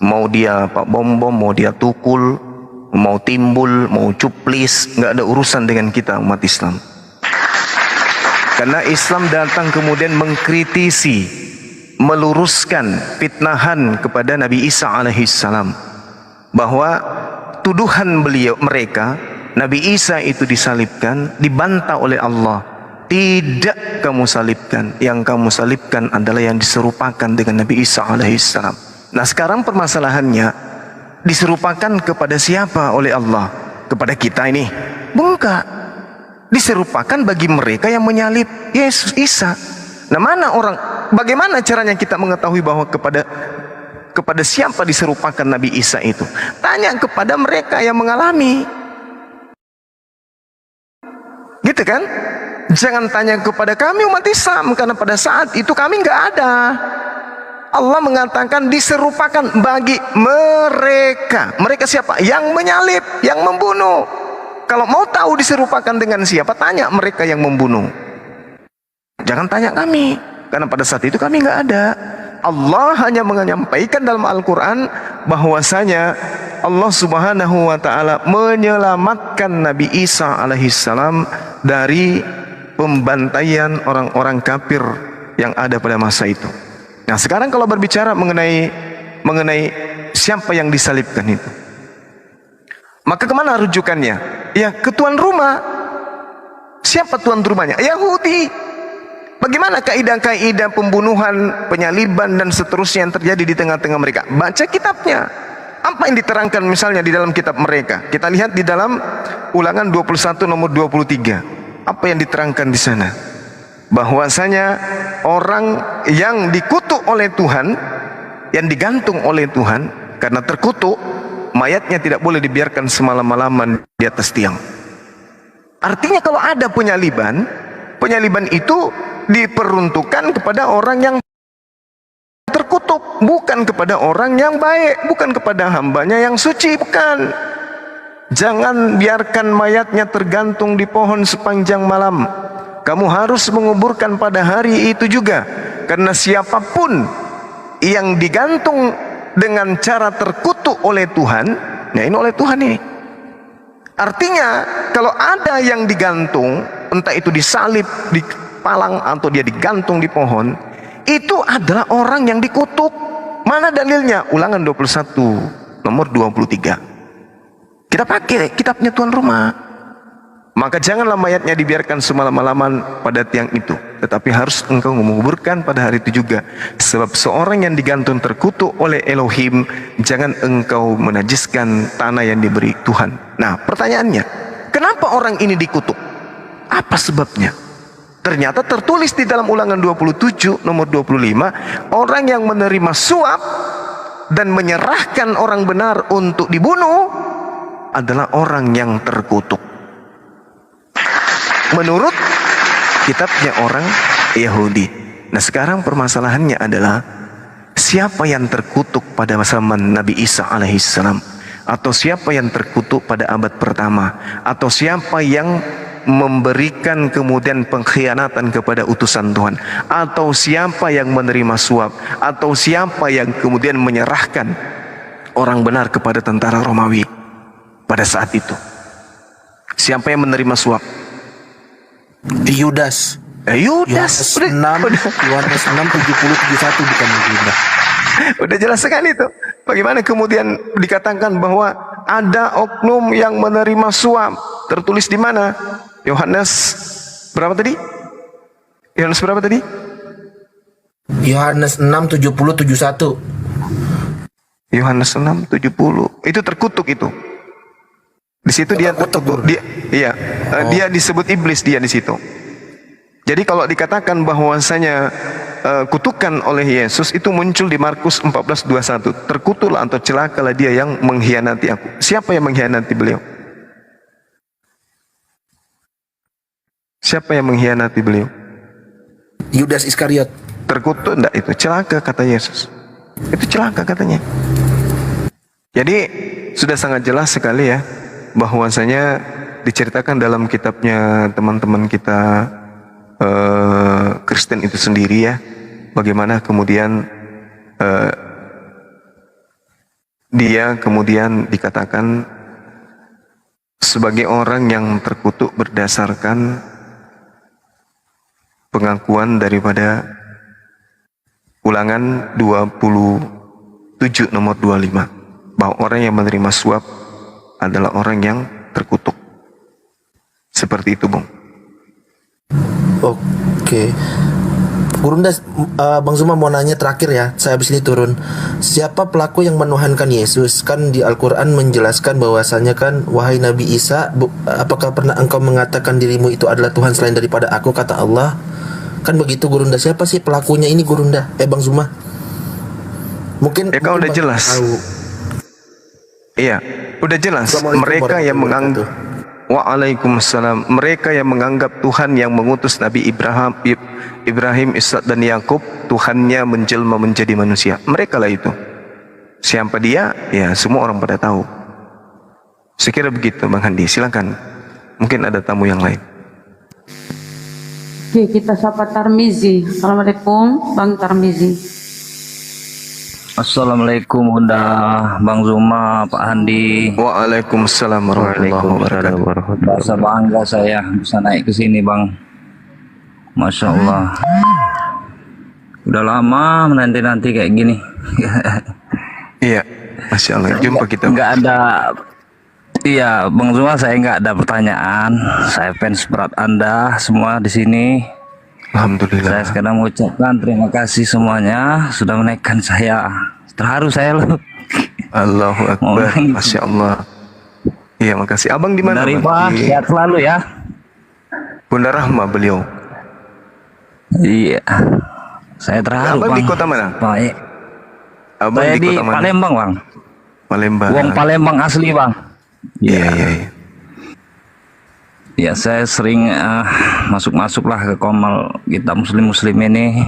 Mau dia Pak Bom-bom, mau dia Tukul, mau Timbul, mau Cuplis, nggak ada urusan dengan kita umat Islam. Karena Islam datang kemudian mengkritisi, meluruskan fitnahan kepada Nabi Isa alaihissalam, bahwa tuduhan mereka Nabi Isa itu disalibkan, dibantah oleh Allah. Tidak kamu salibkan, yang kamu salibkan adalah yang diserupakan dengan Nabi Isa alaihissalam. Nah sekarang permasalahannya, diserupakan kepada siapa oleh Allah? Kepada kita ini? Bukan. Diserupakan bagi mereka yang menyalib Yesus Isa. Nah bagaimana caranya kita mengetahui bahwa kepada siapa diserupakan Nabi Isa itu? Tanya kepada mereka yang mengalami. Gitu kan? Jangan tanya kepada kami umat Islam, karena pada saat itu kami nggak ada. Allah mengatakan diserupakan bagi mereka. Mereka siapa? Yang menyalib, yang membunuh. Kalau mau tahu diserupakan dengan siapa, tanya mereka yang membunuh. Jangan tanya kami, karena pada saat itu kami nggak ada. Allah hanya menyampaikan dalam Al-Quran bahwasanya Allah Subhanahu wa Ta'ala menyelamatkan Nabi Isa alaihissalam dari pembantaian orang-orang kafir yang ada pada masa itu. Nah sekarang kalau berbicara mengenai siapa yang disalibkan itu, maka kemana rujukannya? Ya ke tuan rumah. Siapa tuan rumahnya? Yahudi. Bagaimana kaidah-kaidah pembunuhan, penyaliban dan seterusnya yang terjadi di tengah-tengah mereka? Baca kitabnya. Apa yang diterangkan misalnya di dalam kitab mereka? Kita lihat di dalam Ulangan 21 nomor 23. Apa yang diterangkan di sana? Bahwasanya orang yang dikutuk oleh Tuhan, yang digantung oleh Tuhan, karena terkutuk, mayatnya tidak boleh dibiarkan semalam-malaman di atas tiang. Artinya kalau ada penyaliban itu diperuntukkan kepada orang yang terkutuk, bukan kepada orang yang baik, bukan kepada hambanya yang suci, bukan. Jangan biarkan mayatnya tergantung di pohon sepanjang malam. Kamu harus menguburkan pada hari itu juga. Karena siapapun yang digantung dengan cara terkutuk oleh Tuhan, nah ini oleh Tuhan ini. Artinya kalau ada yang digantung, entah itu disalib, dipalang, atau dia digantung di pohon, itu adalah orang yang dikutuk. Mana dalilnya? Ulangan 21 nomor 23. Kita pakai kitabnya tuan rumah. Maka janganlah mayatnya dibiarkan semalam-malaman pada tiang itu, tetapi harus engkau menguburkan pada hari itu juga. Sebab seorang yang digantung terkutuk oleh Elohim, jangan engkau menajiskan tanah yang diberi Tuhan. Nah pertanyaannya, kenapa orang ini dikutuk? Apa sebabnya? Ternyata tertulis di dalam Ulangan 27 nomor 25, orang yang menerima suap dan menyerahkan orang benar untuk dibunuh adalah orang yang terkutuk. Menurut kitabnya orang Yahudi. Nah sekarang permasalahannya adalah siapa yang terkutuk pada zaman Nabi Isa alaihissalam, atau siapa yang terkutuk pada abad pertama, atau siapa yang memberikan kemudian pengkhianatan kepada utusan Tuhan, atau siapa yang menerima suap, atau siapa yang kemudian menyerahkan orang benar kepada tentara Romawi pada saat itu. Siapa yang menerima suap? Yudas. Yudas. Yohanes 6 70 71 bukan Yudas. Udah jelas sekali itu. Bagaimana kemudian dikatakan bahwa ada oknum yang menerima suap? Tertulis di mana? Yohanes berapa tadi? Yohanes berapa tadi? Yohanes 6 70 71. Yohanes 6 70. Itu terkutuk itu. Di situ dia terkutuk. Dia disebut iblis dia di situ. Jadi kalau dikatakan bahwasanya kutukan oleh Yesus itu muncul di Markus 14:21. Terkutuklah atau celakalah dia yang mengkhianati aku. Siapa yang mengkhianati beliau? Siapa yang mengkhianati beliau? Yudas Iskariot. Terkutuk enggak itu? Celaka kata Yesus. Itu celaka katanya. Jadi sudah sangat jelas sekali ya bahwasanya diceritakan dalam kitabnya teman-teman kita Kristen itu sendiri ya, bagaimana kemudian dia kemudian dikatakan sebagai orang yang terkutuk berdasarkan pengakuan daripada Ulangan 27 nomor 25, bahwa orang yang menerima suap adalah orang yang terkutuk. Seperti itu, Bung. Oke. Gurunda, Bang Zuma mau nanya terakhir ya, saya habis ini turun. Siapa pelaku yang menuhankan Yesus? Kan di Al-Quran menjelaskan bahwasanya kan, wahai Nabi Isa, apakah pernah engkau mengatakan dirimu itu adalah Tuhan selain daripada aku, kata Allah. Kan begitu Gurunda. Siapa sih pelakunya ini Gurunda? Bang Zuma. Mungkin kan udah jelas. Tahu. Iya, udah jelas. Mereka yang menganggap Waalaikumsalam. Mereka yang menganggap Tuhan yang mengutus Nabi Ibrahim, Ishak dan Yakub, Tuhannya menjelma menjadi manusia. Mereka lah itu. Siapa dia? Ya, semua orang pada tahu. Sekira begitu, Bang Handi. Silakan. Mungkin ada tamu yang lain. Oke, kita sapa Tarmizi. Assalamualaikum, Bang Tarmizi. Assalamualaikum Bunda, Bang Zuma, Pak Handi. Waalaikumsalam warahmatullahi wabarakatuh. Rasa bangga saya bisa naik ke sini, Bang. Masya Allah. Udah lama menanti-nanti kayak gini. Iya, Masya Allah. Jumpa kita. Nggak ada. Iya, Bang Zuma, saya nggak ada pertanyaan. Saya fans berat Anda semua di sini. Alhamdulillah. Saya sekarang mengucapkan terima kasih semuanya sudah menaikkan saya. Terharu saya loh. Allahu Akbar. Masya Allah. Iya, makasih. Abang di mana? Dari Pak, sehat selalu ya. Bunda Rahma beliau. Iya. Saya terharu, Abang Bang. di kota mana? Baik. Abang Saya di kota mana? Palembang, Bang. Palembang. Wong Palembang asli, Bang. Iya, iya, iya. Ya, saya sering masuk-masuklah ke komal kita muslim-muslim ini.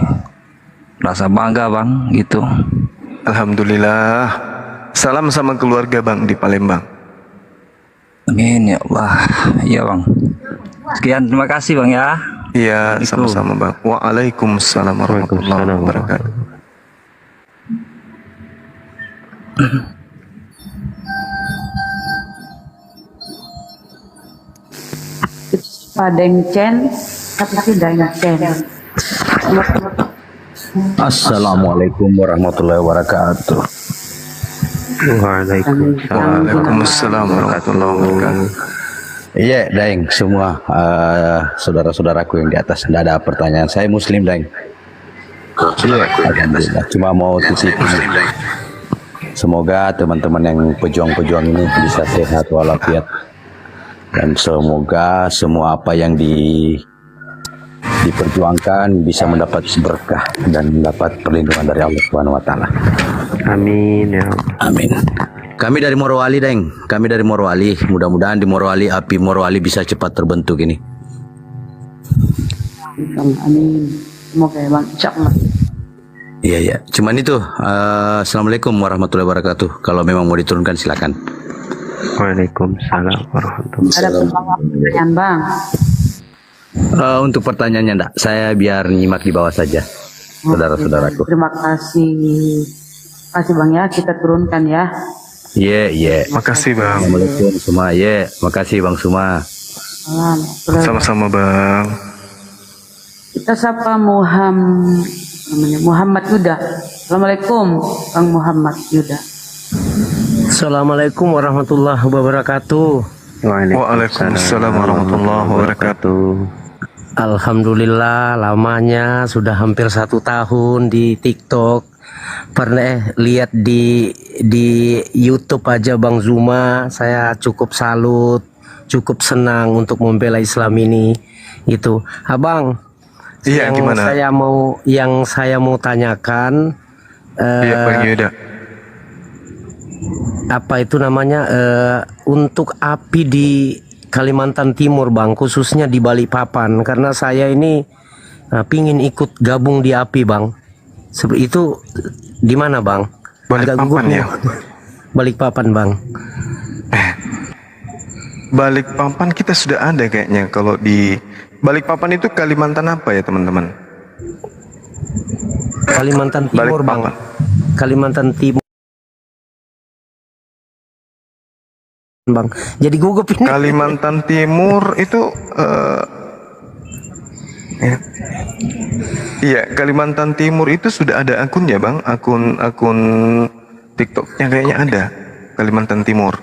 Rasa bangga, Bang, gitu. Alhamdulillah. Salam sama keluarga, Bang, di Palembang. Amin, ya Allah. Iya, Bang. Sekian, terima kasih, Bang, ya. Iya, sama-sama, Bang. Waalaikumsalam warahmatullahi wabarakatuh. Padengcen, tapi Dengcen. Assalamualaikum warahmatullahi wabarakatuh. Waalaikumsalam warahmatullahi wabarakatuh. Iya, Daeng, semua saudara-saudaraku yang di atas. Tidak ada pertanyaan. Saya Muslim, Daeng. Iya, alhamdulillah. Cuma mau titip. Semoga teman-teman yang pejuang-pejuang ini bisa sehat walafiat. Dan semoga semua apa yang diperjuangkan bisa mendapat berkah dan mendapat perlindungan dari Allah Subhanahu wa taala. Amin ya. Amin. Kami dari Morowali, Deng. Kami dari Morowali. Mudah-mudahan di Morowali api Morowali bisa cepat terbentuk ini. Amin. Semoga ya, Bang. Insyaallah. Iya, iya. Cuman itu. Assalamualaikum warahmatullahi wabarakatuh. Kalau memang mau diturunkan silakan. Waalaikumsalam warahmatullahi Ada pertanyaan, Bang. Untuk pertanyaannya enggak, saya biar nyimak di bawah saja, saudara-saudaraku. Terima kasih. Kasih, Bang, ya. Kita turunkan ya. Iya. Makasih, Bang. Assalamualaikum semua. Makasih Bang Suma. Salam. Sama-sama, Bang. Kita sapa Muhammad Yuda. Assalamualaikum, Bang Muhammad Yuda. Assalamualaikum warahmatullahi wabarakatuh. Waalaikumsalam warahmatullahi wabarakatuh. Alhamdulillah, lamanya sudah hampir 1 tahun di TikTok. Pernah lihat di YouTube aja Bang Zuma, saya cukup salut, cukup senang untuk membela Islam ini. Itu, Abang. Iya, gimana? Yang saya mau tanyakan. Iya, Bang Yuda. Apa itu namanya, untuk api di Kalimantan Timur, Bang, khususnya di Balikpapan, karena saya ini pingin ikut gabung di api, Bang. Seperti itu di mana, Bang? Balikpapan ya? Balikpapan, Bang. Balikpapan kita sudah ada kayaknya kalau di Balikpapan itu Kalimantan apa ya teman-teman? Kalimantan Timur, Bang. Kalimantan Timur. Bang. Jadi gugup ini. Kalimantan Timur itu ya. Iya, Kalimantan Timur itu sudah ada akunnya, Bang. Akun TikToknya kayaknya ada. Kalimantan Timur.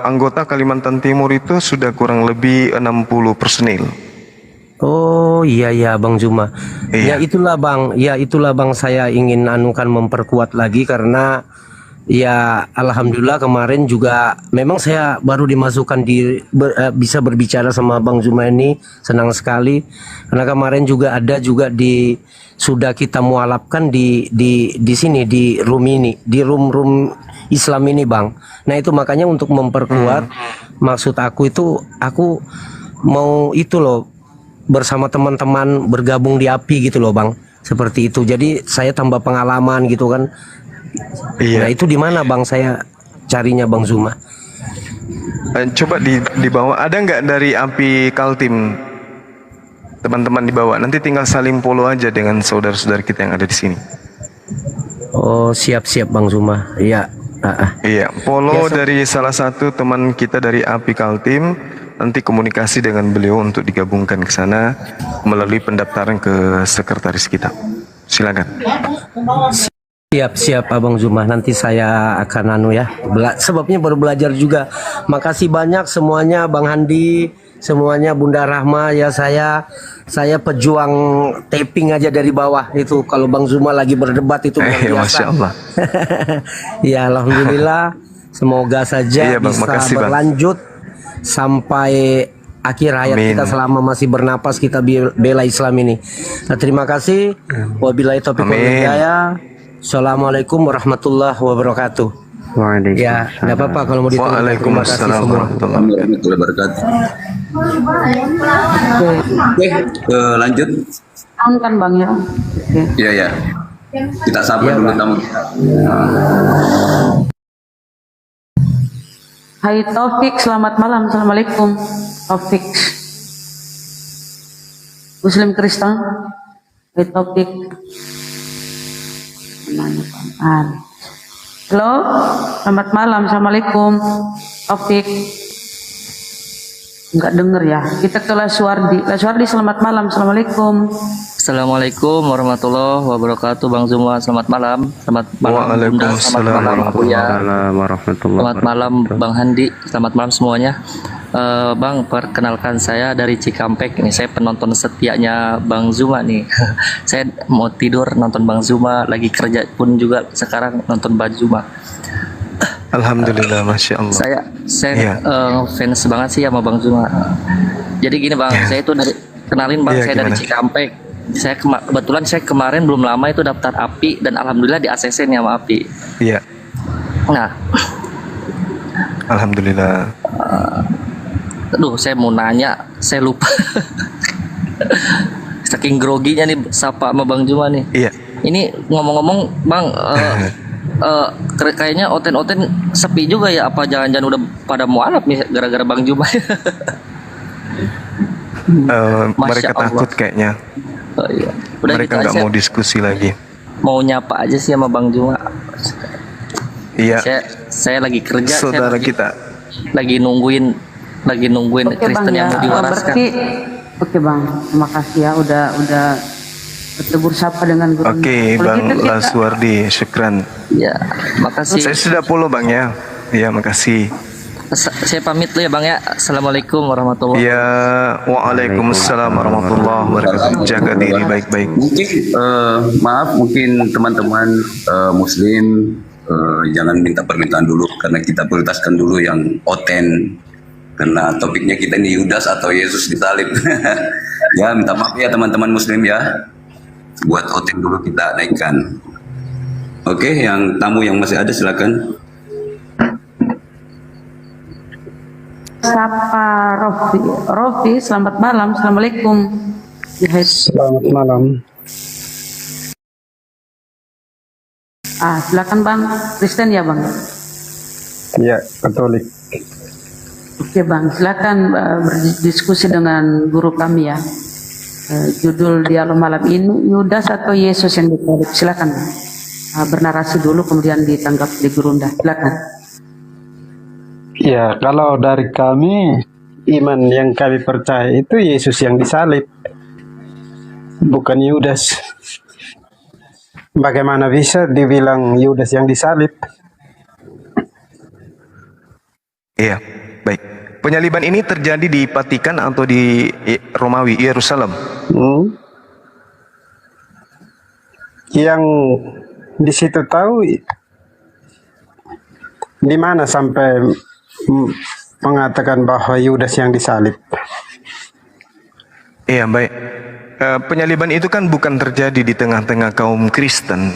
Anggota Kalimantan Timur itu sudah kurang lebih 60 personil. Oh iya Bang Zuma. Ya itulah Bang saya ingin anukan memperkuat lagi karena ya alhamdulillah kemarin juga memang saya baru dimasukkan bisa berbicara sama Bang Zuma ini, senang sekali karena kemarin juga ada sudah kita mualafkan di sini di room ini, di room Islam ini, Bang. Nah itu makanya untuk memperkuat maksud aku itu aku mau itu loh bersama teman-teman bergabung di API gitu loh, Bang. Seperti itu. Jadi saya tambah pengalaman gitu kan. Nah itu di mana, Bang, saya carinya, Bang Zuma? Coba dibawa, ada nggak dari API Kaltim? Teman-teman dibawa. Nanti tinggal saling follow aja dengan saudara-saudara kita yang ada di sini. Oh siap-siap Bang Zuma. Iya. Iya, follow dari salah satu teman kita dari API Kaltim, nanti komunikasi dengan beliau untuk digabungkan ke sana melalui pendaftaran ke sekretaris kita. Silakan. Siap Abang Zuma, nanti saya akan sebabnya baru belajar juga. Makasih banyak semuanya, Bang Handi, semuanya, Bunda Rahma, ya saya pejuang taping aja dari bawah itu. Kalau Bang Zuma lagi berdebat itu luar biasa. Masya Allah. Ya alhamdulillah, semoga saja bisa berlanjut sampai akhir hayat kita, selama masih bernapas kita bela Islam ini. Nah, terima kasih. Wabillahi taufiq wal hidayah. Assalamualaikum warahmatullahi wabarakatuh. Ya, tidak apa-apa kalau mau ditanya. Waalaikumsalam warahmatullahi wabarakatuh. Oke, lanjut. Kan Bang ya. Iya. Kita sabar dulu tamu kita. Hai Taufik, selamat malam. Assalamualaikum. Taufik. Muslim Kristen. Hai Taufik. Halo, selamat malam. Assalamualaikum. Taufik. Enggak denger ya. Kita ke Laswardi. Laswardi, selamat malam. Assalamualaikum. Assalamualaikum warahmatullahi wabarakatuh. Bang Zuma, selamat malam. Selamat malam. Waalaikumsalam Selamat malam Bang Handi. Selamat malam semuanya. Bang, perkenalkan saya dari Cikampek. Ini saya penonton setianya Bang Zuma nih. Saya mau tidur nonton Bang Zuma, lagi kerja pun juga sekarang nonton Bang Zuma. Alhamdulillah, Masya Allah. Saya fans banget sih sama Bang Zuma. Jadi gini Bang, saya itu kenalin Bang, saya dari Cikampek. Saya kebetulan saya kemarin belum lama itu daftar API dan alhamdulillah di ACC nih sama API. Iya. Nah, alhamdulillah. Aduh, saya mau nanya, saya lupa. Saking groginya nih sapa sama Bang Zuma nih. Iya. Ini ngomong-ngomong Bang, kayaknya oten-oten sepi juga ya, apa jangan-jangan udah pada mualaf nih gara-gara Bang Zuma? Mereka takut kayaknya. Oh, iya. Udah mereka gitu nggak mau diskusi lagi. Mau nyapa aja sih sama Bang Zuma. Iya. Saya lagi kerja. Saudara kita. Lagi nungguin Kristen yang mau diwariskan. Oke Bang, terima kasih ya udah bertegur sapa dengan guru. Oke, Bang Laswardi, syukran. Ya, makasih. Saya sudah follow Bang ya. Ya, makasih. Saya pamit dulu ya Bang ya. Assalamualaikum warahmatullahi wabarakatuh. Ya, waalaikumsalam warahmatullahi wabarakatuh. Jaga diri baik-baik. Mungkin maaf, mungkin teman-teman Muslim jangan minta permintaan dulu karena kita prioritaskan dulu yang oten. Karena topiknya kita ini Yudas atau Yesus disalib. Ya, minta maaf ya teman-teman Muslim ya. Buat oten dulu kita naikkan. Oke, yang tamu yang masih ada silakan. Sapa Rofi, selamat malam. Assalamualaikum. Selamat malam. Silakan Bang. Kristen ya Bang? Iya, Katolik. Oke Bang, silakan berdiskusi dengan guru kami ya. Judul dialog malam ini Yudas atau Yesus yang disalib. Silakan bernarasi dulu kemudian ditangkap di Gurunda. Silakan. Ya, kalau dari kami, iman yang kami percaya itu Yesus yang disalib, bukan Yudas. Bagaimana bisa dibilang Yudas yang disalib? Iya, baik. Penyaliban ini terjadi di Vatikan atau di Romawi, Yerusalem? Yang di situ tahu di mana sampai mengatakan bahwa Yudas yang disalib. Iya, baik. Penyaliban itu kan bukan terjadi di tengah-tengah kaum Kristen.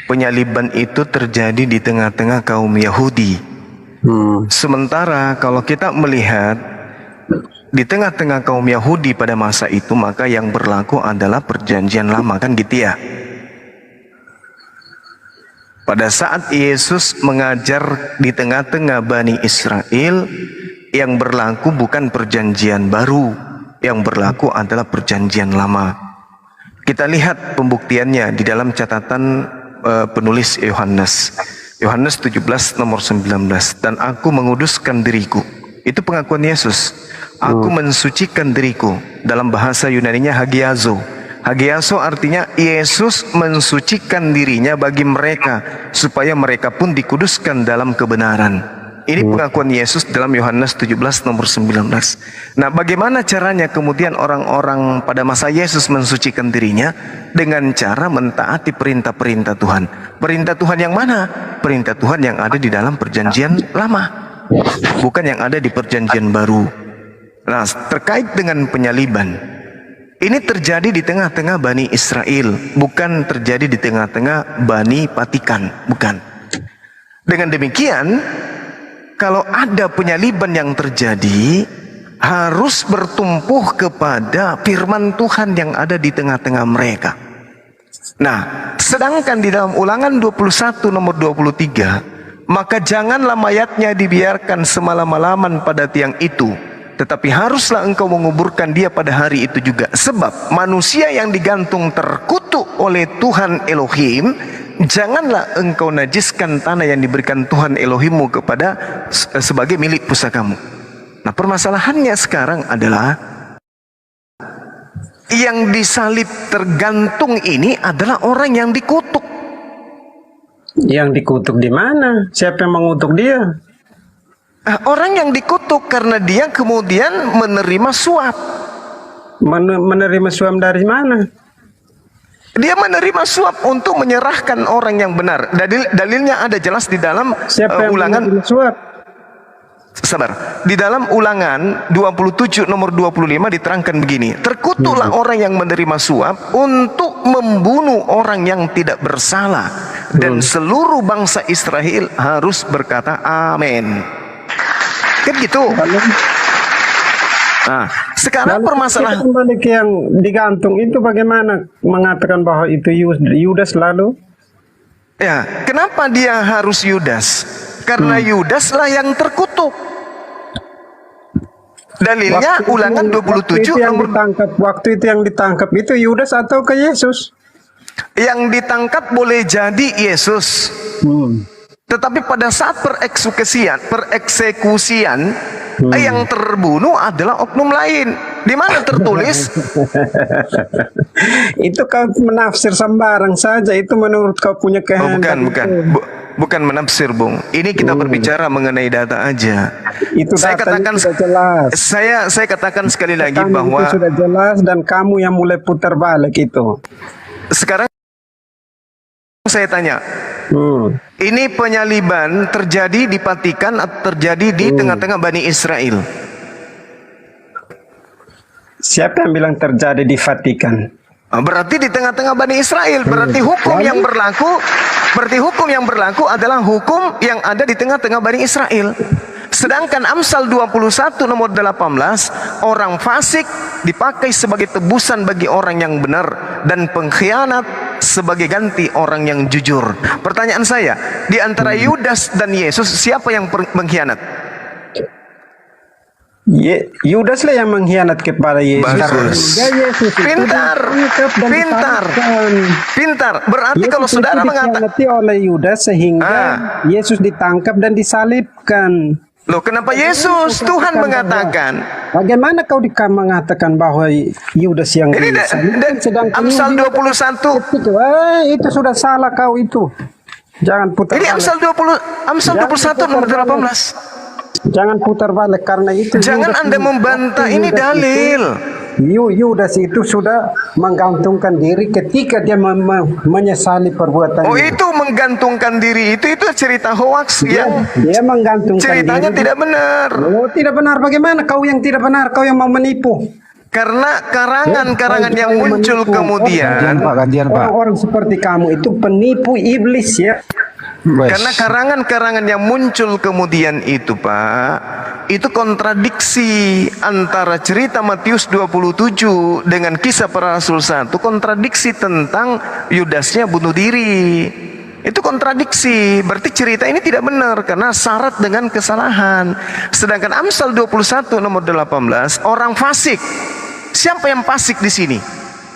Penyaliban itu terjadi di tengah-tengah kaum Yahudi. Sementara kalau kita melihat di tengah-tengah kaum Yahudi pada masa itu, maka yang berlaku adalah perjanjian lama, kan gitu ya. Pada saat Yesus mengajar di tengah-tengah Bani Israel, yang berlaku bukan perjanjian baru, yang berlaku adalah perjanjian lama. Kita lihat pembuktiannya di dalam catatan penulis Yohanes. Yohanes 17 nomor 19. Dan aku menguduskan diriku. Itu pengakuan Yesus. Aku mensucikan diriku. Dalam bahasa Yunaninya hagiazo. Hagiazo artinya Yesus mensucikan dirinya bagi mereka, supaya mereka pun dikuduskan dalam kebenaran. Ini pengakuan Yesus dalam Yohanes 17 nomor 19. Nah, bagaimana caranya kemudian orang-orang pada masa Yesus mensucikan dirinya? Dengan cara mentaati perintah-perintah Tuhan. Perintah Tuhan yang mana? Perintah Tuhan yang ada di dalam perjanjian lama, bukan yang ada di perjanjian baru. Nah, terkait dengan penyaliban, ini terjadi di tengah-tengah Bani Israel, bukan terjadi di tengah-tengah Bani Vatikan, bukan. Dengan demikian, kalau ada penyaliban yang terjadi, harus bertumpuh kepada firman Tuhan yang ada di tengah-tengah mereka. Nah, sedangkan di dalam Ulangan 21 nomor 23, maka janganlah mayatnya dibiarkan semalam-malaman pada tiang itu, tetapi haruslah engkau menguburkan dia pada hari itu juga. Sebab manusia yang digantung terkutuk oleh Tuhan Elohim, janganlah engkau najiskan tanah yang diberikan Tuhan Elohimmu kepada sebagai milik pusakamu. Nah, permasalahannya sekarang adalah yang disalib tergantung ini adalah orang yang dikutuk. Yang dikutuk di mana? Siapa yang mengutuk dia? Orang yang dikutuk karena dia kemudian menerima suap. Menerima suap dari mana? Dia menerima suap untuk menyerahkan orang yang benar. Dalilnya ada jelas di dalam Ulangan. Suap? Sabar. Di dalam Ulangan 27 nomor 25 diterangkan begini. Terkutuklah orang yang menerima suap untuk membunuh orang yang tidak bersalah. Dan seluruh bangsa Israel harus berkata amin. Kan gitu. Nah, sekarang permasalahan kembali ke yang digantung itu, bagaimana mengatakan bahwa itu Yudas lalu? Ya, kenapa dia harus Yudas? Karena Yudaslah yang terkutuk. Dalilnya Ulangan 27 nomor waktu itu yang ditangkap itu Yudas atau ke Yesus? Yang ditangkap boleh jadi Yesus. Tetapi pada saat pereksekusian yang terbunuh adalah oknum lain. Di mana tertulis? Itu kau menafsir sembarang saja. Itu menurut kau punya kehendak. Bukan menafsir, Bung. Ini kita berbicara mengenai data aja. Itu saya katakan sudah jelas. Saya katakan sekali lagi bahwa itu sudah jelas dan kamu yang mulai putar balik itu. Sekarang saya tanya, ini penyaliban terjadi di Vatikan atau terjadi di tengah-tengah Bani Israel? Siapa yang bilang terjadi di Vatikan? Berarti di tengah-tengah Bani Israel. Berarti hukum yang berlaku adalah hukum yang ada di tengah-tengah Bani Israel. Sedangkan Amsal 21 nomor 18, orang fasik dipakai sebagai tebusan bagi orang yang benar, dan pengkhianat sebagai ganti orang yang jujur. Pertanyaan saya, di antara Yudas dan Yesus, siapa yang mengkhianat? Yudas lah yang mengkhianat kepada Yesus. Bagus. Ya, Yesus itu Pintar, ditangkap dan pintar, disalibkan. pintar. Berarti Yesus kalau saudara itu mengatakan, dikhianati oleh Yudas sehingga Yesus ditangkap dan disalibkan. loh kenapa Yesus? Tuhan mengatakan. Bagaimana kau mengatakan bahwa Yudas yang Ini disalibkan sedangkan Amsal 21. Itu sudah salah kau itu. Jangan putar Ini balik. Amsal 21 nomor 18. Jangan putar balik karena itu. Jangan Anda membantah, ini dalil. Yudas itu sudah menggantungkan diri ketika dia menyesali perbuatan. Oh, itu menggantungkan diri itu cerita hoaks yang dia menggantungkan ceritanya diri. tidak benar. Oh, tidak benar. Bagaimana kau yang tidak benar? Kau yang mau menipu. Karena karangan-karangan yang muncul kemudian, orang-orang seperti kamu itu penipu iblis ya. Karena karangan-karangan yang muncul kemudian itu Pak, itu kontradiksi antara cerita Matius 27 dengan kisah para rasul 1, kontradiksi tentang Yudasnya bunuh diri. Itu kontradiksi, berarti cerita ini tidak benar karena syarat dengan kesalahan. Sedangkan Amsal 21 nomor 18, orang fasik. Siapa yang fasik di sini?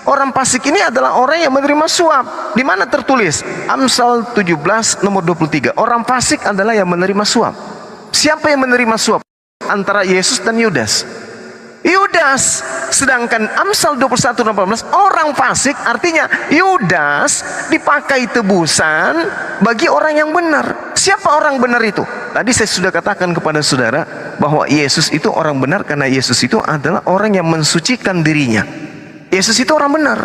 Orang fasik ini adalah orang yang menerima suap. Di mana tertulis? Amsal 17 nomor 23. Orang fasik adalah yang menerima suap. Siapa yang menerima suap? Antara Yesus dan Yudas. Yudas. Sedangkan Amsal 21 nomor 18, orang fasik artinya Yudas dipakai tebusan bagi orang yang benar. Siapa orang benar itu? Tadi saya sudah katakan kepada saudara bahwa Yesus itu orang benar karena Yesus itu adalah orang yang mensucikan dirinya. Yesus itu orang benar.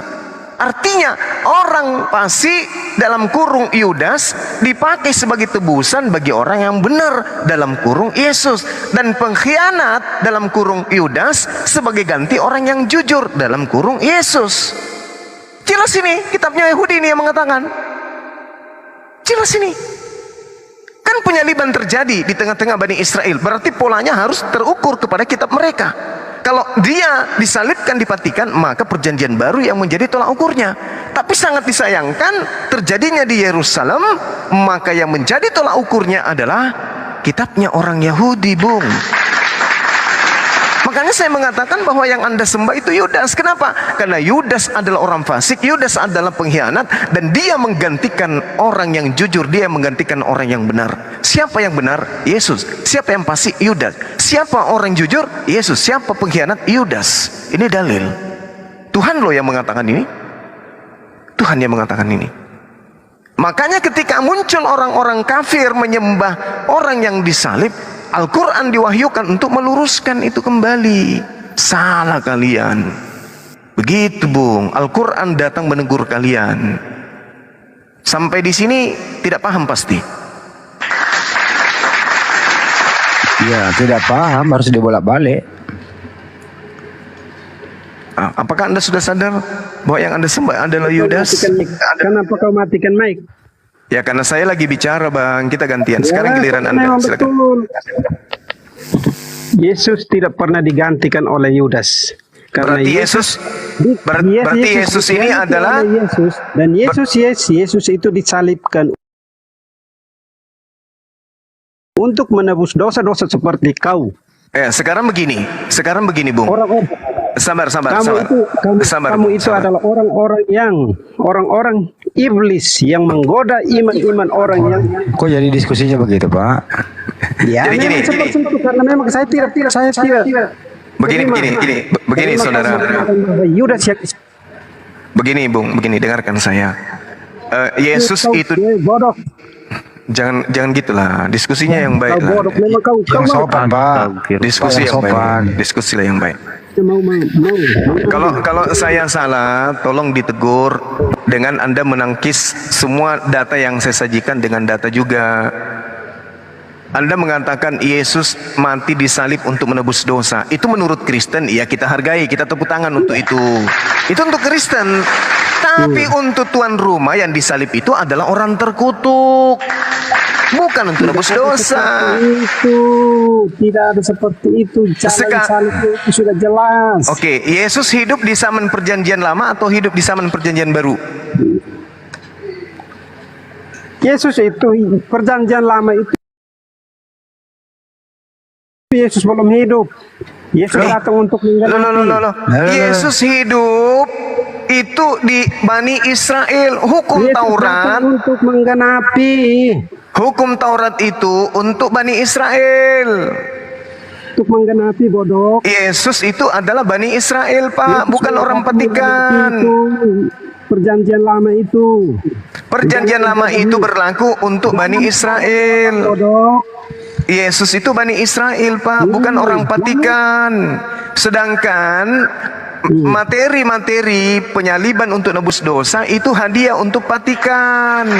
Artinya orang fasik dalam kurung Yudas dipakai sebagai tebusan bagi orang yang benar dalam kurung Yesus, dan pengkhianat dalam kurung Yudas sebagai ganti orang yang jujur dalam kurung Yesus. Jelas ini kitabnya Yahudi ini yang mengatakan. Jelas ini. Kan penyaliban terjadi di tengah-tengah Bani Israel, berarti polanya harus terukur kepada kitab mereka. Kalau dia disalibkan, dipatikan, maka perjanjian baru yang menjadi tolak ukurnya. Tapi sangat disayangkan terjadinya di Yerusalem, maka yang menjadi tolak ukurnya adalah kitabnya orang Yahudi, Bung. Makanya saya mengatakan bahwa yang Anda sembah itu Yudas. Kenapa? Karena Yudas adalah orang fasik, Yudas adalah pengkhianat, dan dia menggantikan orang yang jujur, dia menggantikan orang yang benar. Siapa yang benar? Yesus. Siapa yang fasik? Yudas. Siapa orang jujur? Yesus. Siapa pengkhianat? Yudas. Ini dalil. Tuhan loh yang mengatakan ini. Tuhan yang mengatakan ini. Makanya ketika muncul orang-orang kafir menyembah orang yang disalib, Al-Quran diwahyukan untuk meluruskan itu kembali. Salah kalian. Begitu, Bung. Al-Quran datang menegur kalian. Sampai di sini tidak paham pasti. Ya, tidak paham, harus dibolak-balik. Apakah Anda sudah sadar bahwa yang Anda sembah adalah Yudas? Kenapa kau matikan mic? Ya karena saya lagi bicara, Bang. Kita gantian. Sekarang giliran Anda. Silakan. Betul. Yesus tidak pernah digantikan oleh Yudas. Karena berarti Yesus ini adalah Yesus, dan Yesus itu disalibkan untuk menebus dosa-dosa seperti kau. Sekarang begini, Bung. Sabar. Kamu itu adalah orang-orang iblis yang menggoda iman-iman orang yang. Kok jadi diskusinya begitu, Pak? Ya, jadi gini, karena memang saya tidak. Begini, saudara. Yudas yang. Begini, Bung, dengarkan saya. Yesus itu bodoh. Jangan gitulah, diskusinya yang baik lah. Yang sopan, Pak. Diskusi yang baik. Diskusilah yang baik. Kalau saya salah, tolong ditegur dengan Anda menangkis semua data yang saya sajikan dengan data juga. Anda mengatakan Yesus mati disalib untuk menebus dosa. Itu menurut Kristen, ya kita hargai, kita tepuk tangan untuk itu. Itu untuk Kristen. Tapi untuk tuan rumah yang disalib itu adalah orang terkutuk. Bukan untuk menebus dosa. Tidak ada seperti itu. Jalan salib itu sudah jelas. Oke, Yesus hidup di zaman perjanjian lama atau hidup di zaman perjanjian baru? Yesus itu perjanjian lama itu Tapi Yesus belum hidup. Yesus datang untuk menggenapi. Yesus hidup itu di Bani Israel. Hukum Yesus Taurat datang untuk menggenapi. Hukum Taurat itu untuk Bani Israel. Untuk menggenapi bodoh. Yesus itu adalah Bani Israel, Pak, Yesus bukan orang datang Vatikan. itu. Perjanjian lama itu. Perjanjian lama itu berlaku untuk Bani Israel. Yesus itu Bani Israel, Pak, bukan orang Vatikan. Sedangkan materi-materi penyaliban untuk nebus dosa itu hadiah untuk Vatikan.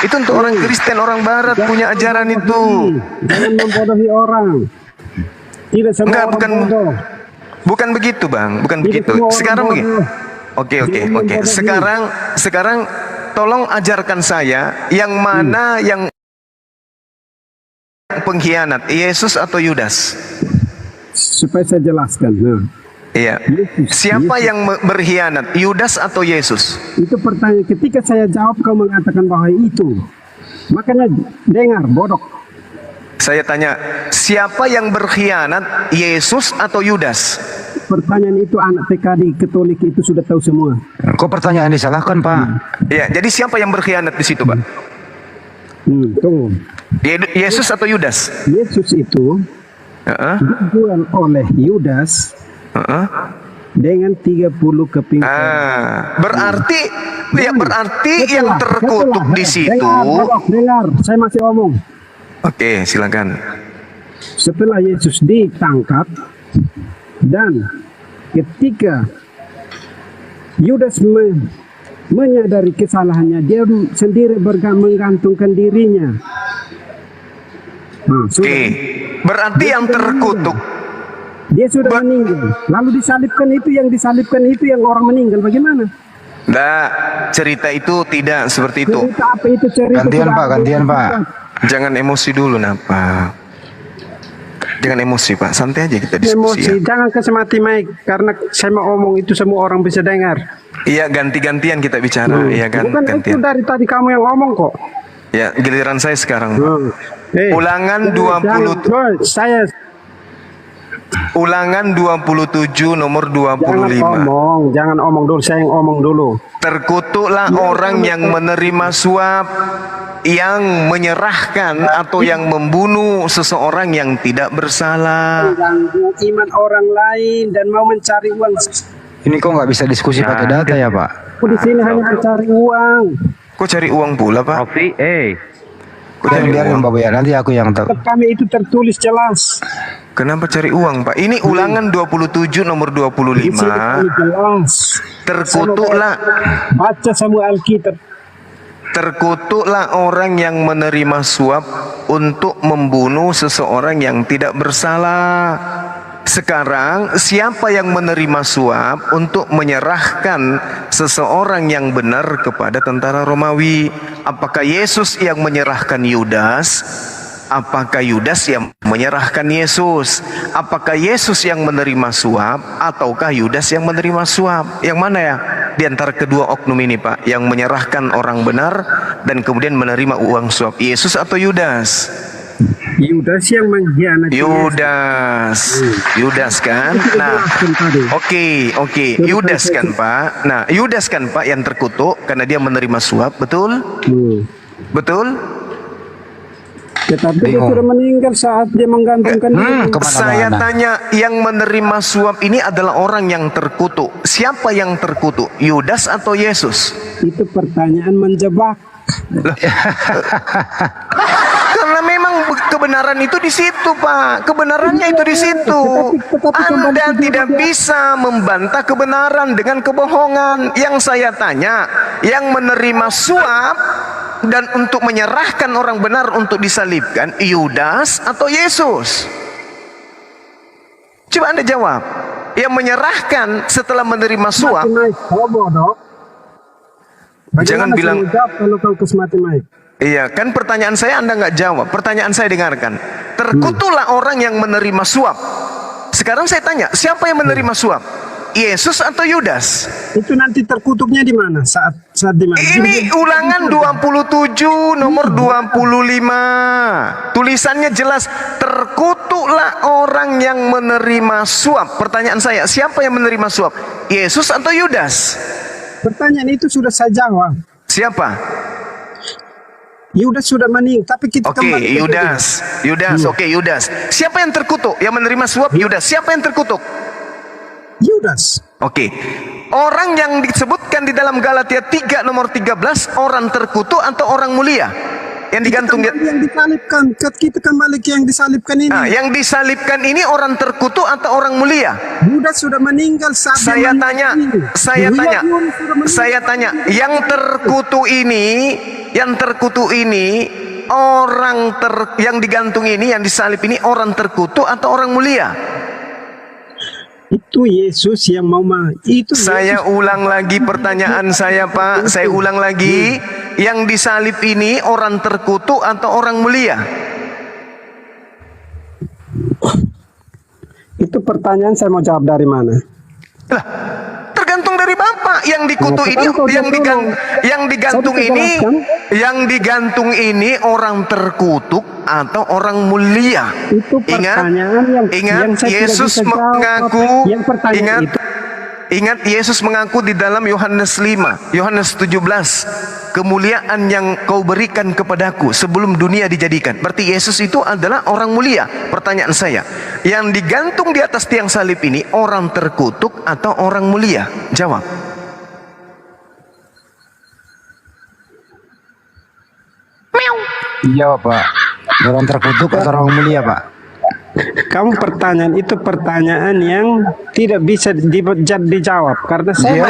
Itu untuk orang Kristen, orang Barat punya ajaran itu. Jangan membodohi orang. Tidak semua Enggak, orang bodoh. bukan begitu, Bang, bukan Tidak begitu. semua orang Sekarang begini. bodoh. Oke. Sekarang tolong ajarkan saya yang mana yang pengkhianat, Yesus atau Yudas? Supaya saya jelaskan. Nah. Iya. Siapa yang berkhianat, Yudas atau Yesus? Itu pertanyaan. Ketika saya jawab, kau mengatakan bahwa itu. Makanya dengar, bodoh. Saya tanya, siapa yang berkhianat, Yesus atau Yudas? Pertanyaan itu anak TK di Katolik itu sudah tahu semua. Kok pertanyaan disalahkan, Pak? Iya, jadi siapa yang berkhianat di situ, Pak? Tunggu. Yesus atau Yudas? Yesus itu dijual oleh Yudas dengan 30 keping. Berarti yang terkutuk di situ. Dengar, saya masih ngomong. Oke, silakan. Setelah Yesus ditangkap dan ketika Yudas menyadari kesalahannya, dia sendiri menggantungkan dirinya. Oke, berarti yang terkutuk dia sudah meninggal. Lalu disalibkan itu yang orang meninggal. Bagaimana? Nah, cerita itu tidak seperti itu. Cerita apa itu cerita? Gantian Pak. Jangan emosi dulu, Pak. Jangan emosi, Pak. Santai aja kita diskusi. Emosi, jangan kasih mati mic karena saya mau ngomong itu semua orang bisa dengar. Iya, ganti-gantian kita bicara. Iya kan? Bukan Gantian. itu dari tadi kamu yang ngomong kok. Ya, giliran saya sekarang. Ulangan 20. Ulangan 27 nomor 25. Jangan omong dulu, saya yang omong dulu. Terkutuklah orang yang menerima suap, yang menyerahkan atau yang membunuh seseorang yang tidak bersalah. Mengganggu iman orang lain dan mau mencari uang. Ini kok nggak bisa diskusi pakai data ya, Pak? Aku di sini hanya mencari uang. Kok cari uang pula, Pak? Biarin Bapak ya, nanti aku yang tahu. Kami itu tertulis jelas. Kenapa cari uang, Pak? Ini ulangan 27 nomor 25. Jelas. Terkutuklah. Baca semua Alkitab. Terkutuklah orang yang menerima suap untuk membunuh seseorang yang tidak bersalah. Sekarang siapa yang menerima suap untuk menyerahkan seseorang yang benar kepada tentara Romawi? Apakah Yesus yang menyerahkan Yudas? Apakah Yudas yang menyerahkan Yesus? Apakah Yesus yang menerima suap ataukah Yudas yang menerima suap? Yang mana ya di antara kedua oknum ini, Pak, yang menyerahkan orang benar dan kemudian menerima uang suap? Yesus atau Yudas? Yudas yang mengkhianati. Yudas kan? Nah, oke. Yudas kan, Pak? Nah, Yudas kan, Pak, yang terkutuk karena dia menerima suap, betul? Betul? Tetapi dia sudah meninggal saat dia menggantungkan diri. Saya tanya, yang menerima suap ini adalah orang yang terkutuk. Siapa yang terkutuk? Yudas atau Yesus? Itu pertanyaan menjebak. Karena memang kebenaran itu di situ, Pak. Kebenarannya itu di situ. Anda tidak bisa membantah kebenaran dengan kebohongan. Yang saya tanya, yang menerima suap dan untuk menyerahkan orang benar untuk disalibkan, Yudas atau Yesus? Coba Anda jawab. Yang menyerahkan setelah menerima suap. Jangan bilang. Kalau kau kesmati Mike. Iya, kan pertanyaan saya Anda nggak jawab. Pertanyaan saya dengarkan. Terkutuklah orang yang menerima suap. Sekarang saya tanya, siapa yang menerima suap? Yesus atau Yudas? Itu nanti terkutuknya di mana? Saat di mana? Ini ulangan 27 nomor 25. Tulisannya jelas, terkutuk terkutuklah orang yang menerima suap. Pertanyaan saya, siapa yang menerima suap? Yesus atau Yudas? Pertanyaan itu sudah saya jawab. Siapa? Yudas sudah meninggal, tapi kita Oke, kembali ke Yudas. Oke, Yudas. Siapa yang terkutuk? Yang menerima suap Yudas. Siapa yang terkutuk? Yudas. Oke. Orang yang disebutkan di dalam Galatia 3 nomor 13, orang terkutuk atau orang mulia? Yang digantung yang disalibkan. Kita kembali ke yang disalibkan ini. Nah, yang disalibkan ini orang terkutuk atau orang mulia? Yudas sudah meninggal saat Saya tanya, yang terkutuk ini orang yang digantung ini, yang disalib ini orang terkutuk atau orang mulia? Itu Yesus yang mau itu. Saya ulang lagi pertanyaan saya, Pak. Saya ulang lagi. Yang disalib ini orang terkutuk atau orang mulia? Itu pertanyaan saya mau jawab dari mana? Lah, tergantung dari Bapak. Yang dikutuk ini, yang digantung ini orang terkutuk atau orang mulia? Itu pertanyaan yang saya Yesus tidak bisa mengaku. jawab. Ingat Yesus mengaku di dalam Yohanes 5, Yohanes 17, kemuliaan yang kau berikan kepadaku sebelum dunia dijadikan. Berarti Yesus itu adalah orang mulia. Pertanyaan saya, yang digantung di atas tiang salib ini orang terkutuk atau orang mulia? Jawab. Jawab, Pak. Orang terkutuk atau orang mulia, Pak? Kamu pertanyaan itu pertanyaan yang tidak bisa dijawab karena saya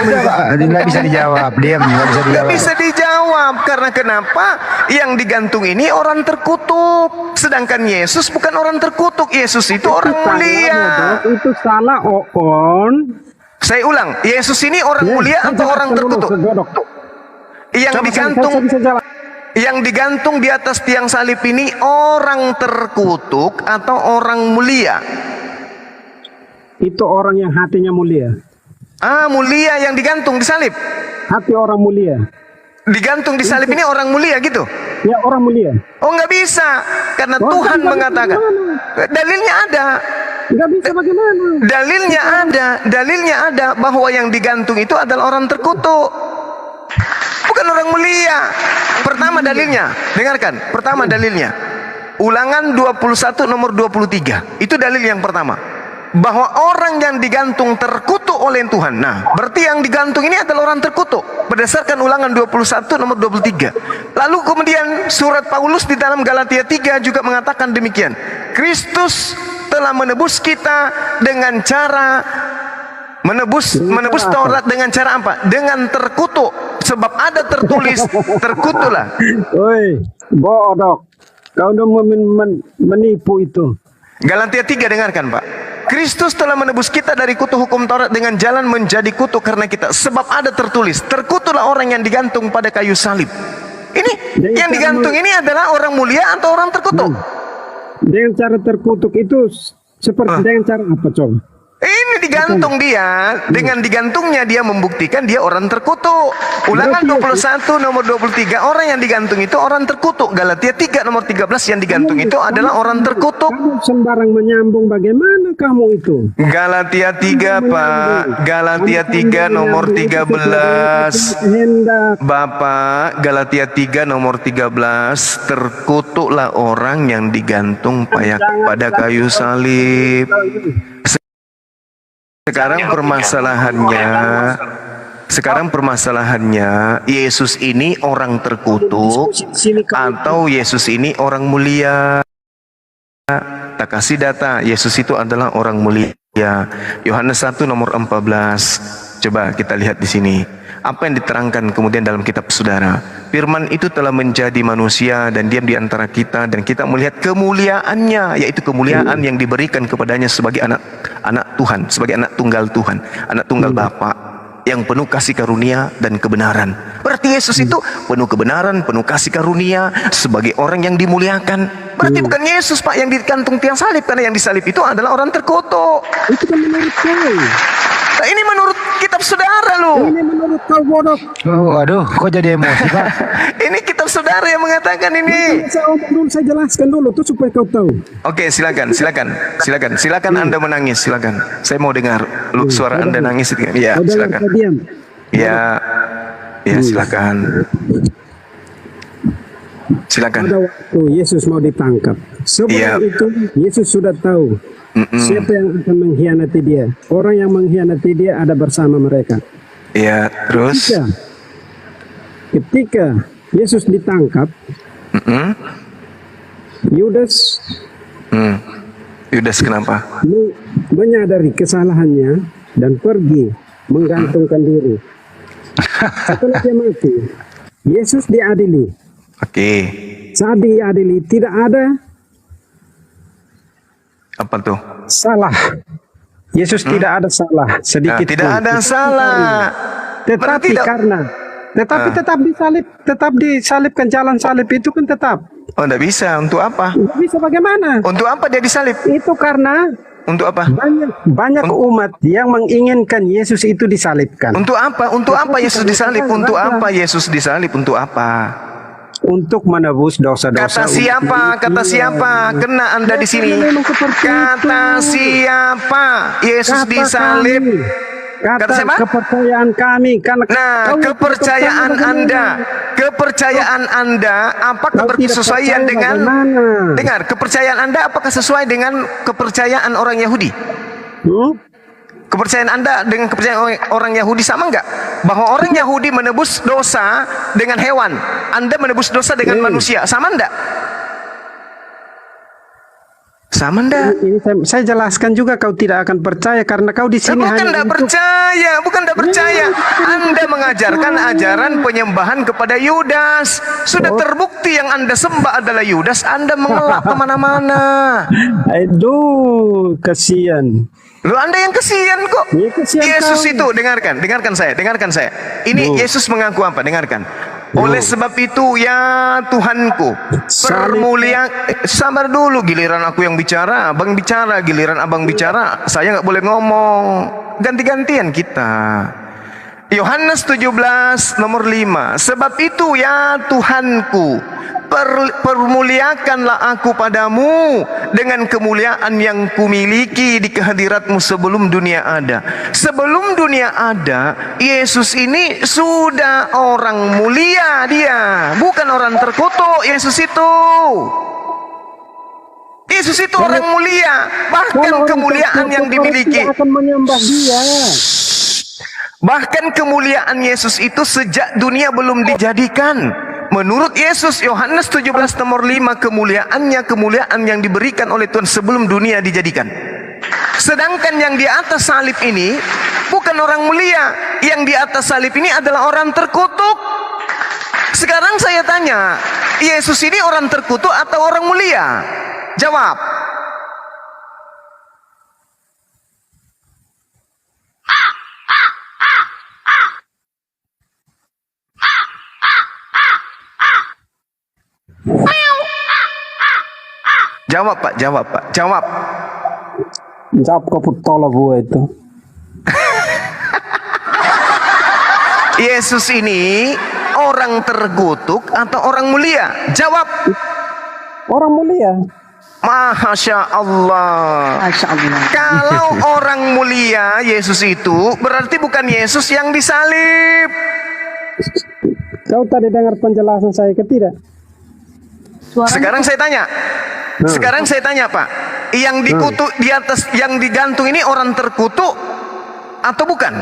tidak bisa dijawab. Tidak bisa dijawab karena kenapa? Yang digantung ini orang terkutuk, sedangkan Yesus bukan orang terkutuk. Yesus itu orang mulia. Itu salah on. Saya ulang, Yesus ini orang mulia atau orang terkutuk? Yang digantung di atas tiang salib ini orang terkutuk atau orang mulia? Itu orang yang hatinya mulia. Mulia yang digantung di salib. Hati orang mulia. Digantung di salib ini orang mulia gitu? Ya, orang mulia. Oh, nggak bisa, karena Tuhan mengatakan. Dalilnya ada. Nggak bisa bagaimana? Dalilnya ada bahwa yang digantung itu adalah orang terkutuk, bukan orang mulia. Pertama dalilnya, dengarkan. Pertama dalilnya, Ulangan 21 nomor 23. Itu dalil yang pertama, bahwa orang yang digantung terkutuk oleh Tuhan. Nah, berarti yang digantung ini adalah orang terkutuk berdasarkan Ulangan 21 nomor 23. Lalu kemudian surat Paulus di dalam Galatia 3 juga mengatakan demikian. Kristus telah menebus kita dengan cara menebus Taurat dengan cara apa? Dengan terkutuk. Sebab ada tertulis terkutuklah. Woi, bodoh. Kau udah menipu itu. Galatia 3, dengarkan, Pak. Kristus telah menebus kita dari kutuk hukum Taurat dengan jalan menjadi kutuk karena kita. Sebab ada tertulis, terkutuklah orang yang digantung pada kayu salib. Ini yang digantung ini adalah orang mulia atau orang terkutuk? Dengan cara terkutuk itu seperti dengan cara apa, coba? Ini digantung dia, dengan digantungnya dia membuktikan dia orang terkutuk. Ulangan 21 nomor 23, orang yang digantung itu orang terkutuk. Galatia 3 nomor 13, yang digantung itu adalah orang terkutuk. Kamu sembarang menyambung, bagaimana kamu itu? Galatia 3, Pak. Galatia 3 nomor 13. Bapak, Galatia 3 nomor 13, terkutuklah orang yang digantung pada kayu salib. Sekarang permasalahannya, Yesus ini orang terkutuk atau Yesus ini orang mulia? Tak kasih data, Yesus itu adalah orang mulia. Yohanes 1 nomor 14. Coba kita lihat di sini. Apa yang diterangkan kemudian dalam kitab saudara? Firman itu telah menjadi manusia dan diam di antara kita, dan kita melihat kemuliaannya, yaitu kemuliaan yang diberikan kepadanya sebagai anak Tuhan, sebagai anak tunggal Tuhan, anak tunggal Bapa, yang penuh kasih karunia dan kebenaran. Berarti Yesus itu penuh kebenaran, penuh kasih karunia, sebagai orang yang dimuliakan. Berarti bukan Yesus, Pak, yang digantung tiang salib, karena yang disalib itu adalah orang terkutuk. Itu kan menurut kau. Nah, ini menurut kitab saudara loh. Ini menurut kau, bodoh. Oh, aduh, kok jadi emosi, Pak? Ini kitab saudara yang mengatakan ini. Saya jelaskan dulu tuh supaya kau tahu. Oke, silakan. Silakan Anda menangis, silakan. Saya mau dengar suara Anda nangis. Ya, silakan. Ya, silakan. Silakan. Pada waktu Yesus mau ditangkap, sebelum itu Yesus sudah tahu siapa yang akan mengkhianati dia. Orang yang mengkhianati dia ada bersama mereka. Ya, terus ketika Yesus ditangkap, Yudas kenapa? Menyadari kesalahannya dan pergi menggantungkan diri. Setelah dia mati, Yesus diadili. Saat diadili tidak ada apa tuh? Salah. Yesus tidak ada salah sedikit. Tidak ada salah. Tetapi tetap disalib, tetap disalibkan, jalan salib itu kan tetap. Oh, enggak bisa. Untuk apa? Enggak bisa bagaimana? Untuk apa dia disalib? Itu karena untuk apa? Banyak umat yang menginginkan Yesus itu disalibkan. Untuk apa? Untuk apa Yesus disalib? Untuk apa Yesus disalib? Untuk apa? Untuk menebus dosa-dosa. Kata siapa? Kata siapa? Kena Anda di sini. Kata siapa? Yesus disalib. Kata siapa? Kepercayaan kami. Kepercayaan Anda apakah bersesuaian dengan kepercayaan Anda apakah sesuai dengan kepercayaan orang Yahudi? Kepercayaan Anda dengan kepercayaan orang Yahudi sama enggak? Bahwa orang Yahudi menebus dosa dengan hewan, Anda menebus dosa dengan manusia, sama enggak? Sama enggak? Ini saya jelaskan juga, kau tidak akan percaya karena kau di sini bukan enggak percaya. Anda mengajarkan ajaran penyembahan kepada Yudas. Sudah terbukti yang Anda sembah adalah Yudas. Anda mengelak kemana-mana. Aduh, kasihan. Lu Anda yang kesian kok. Yesus itu dengarkan saya. Ini Yesus mengaku apa? Dengarkan. Oleh sebab itu ya Tuhanku, sabar dulu, giliran aku yang bicara, abang bicara, giliran abang bicara, saya nggak boleh ngomong. Ganti-gantian kita. Yohanes 17 nomor 5. Sebab itu ya Tuhanku, permuliakanlah aku padamu dengan kemuliaan yang kumiliki di kehadiratmu sebelum dunia ada. Sebelum dunia ada, Yesus ini sudah orang mulia dia, bukan orang terkutuk. Yesus itu orang mulia, bahkan kemuliaan yang dimiliki. Bahkan kemuliaan Yesus itu sejak dunia belum dijadikan. Menurut Yesus, Yohanes 17 nomor 5, kemuliaan yang diberikan oleh Tuhan sebelum dunia dijadikan. Sedangkan yang di atas salib ini bukan orang mulia. Yang di atas salib ini adalah orang terkutuk. Sekarang saya tanya, Yesus ini orang terkutuk atau orang mulia? Jawab. Jawab Pak. Jawab kau putol gua itu. Yesus ini orang terkutuk atau orang mulia? Jawab. Orang mulia. Masya Allah. Kalau orang mulia Yesus itu, berarti bukan Yesus yang disalib. Kau tadi dengar penjelasan saya ke tidak? Sekarang saya tanya Pak, yang dikutuk di atas, yang digantung ini orang terkutuk atau bukan?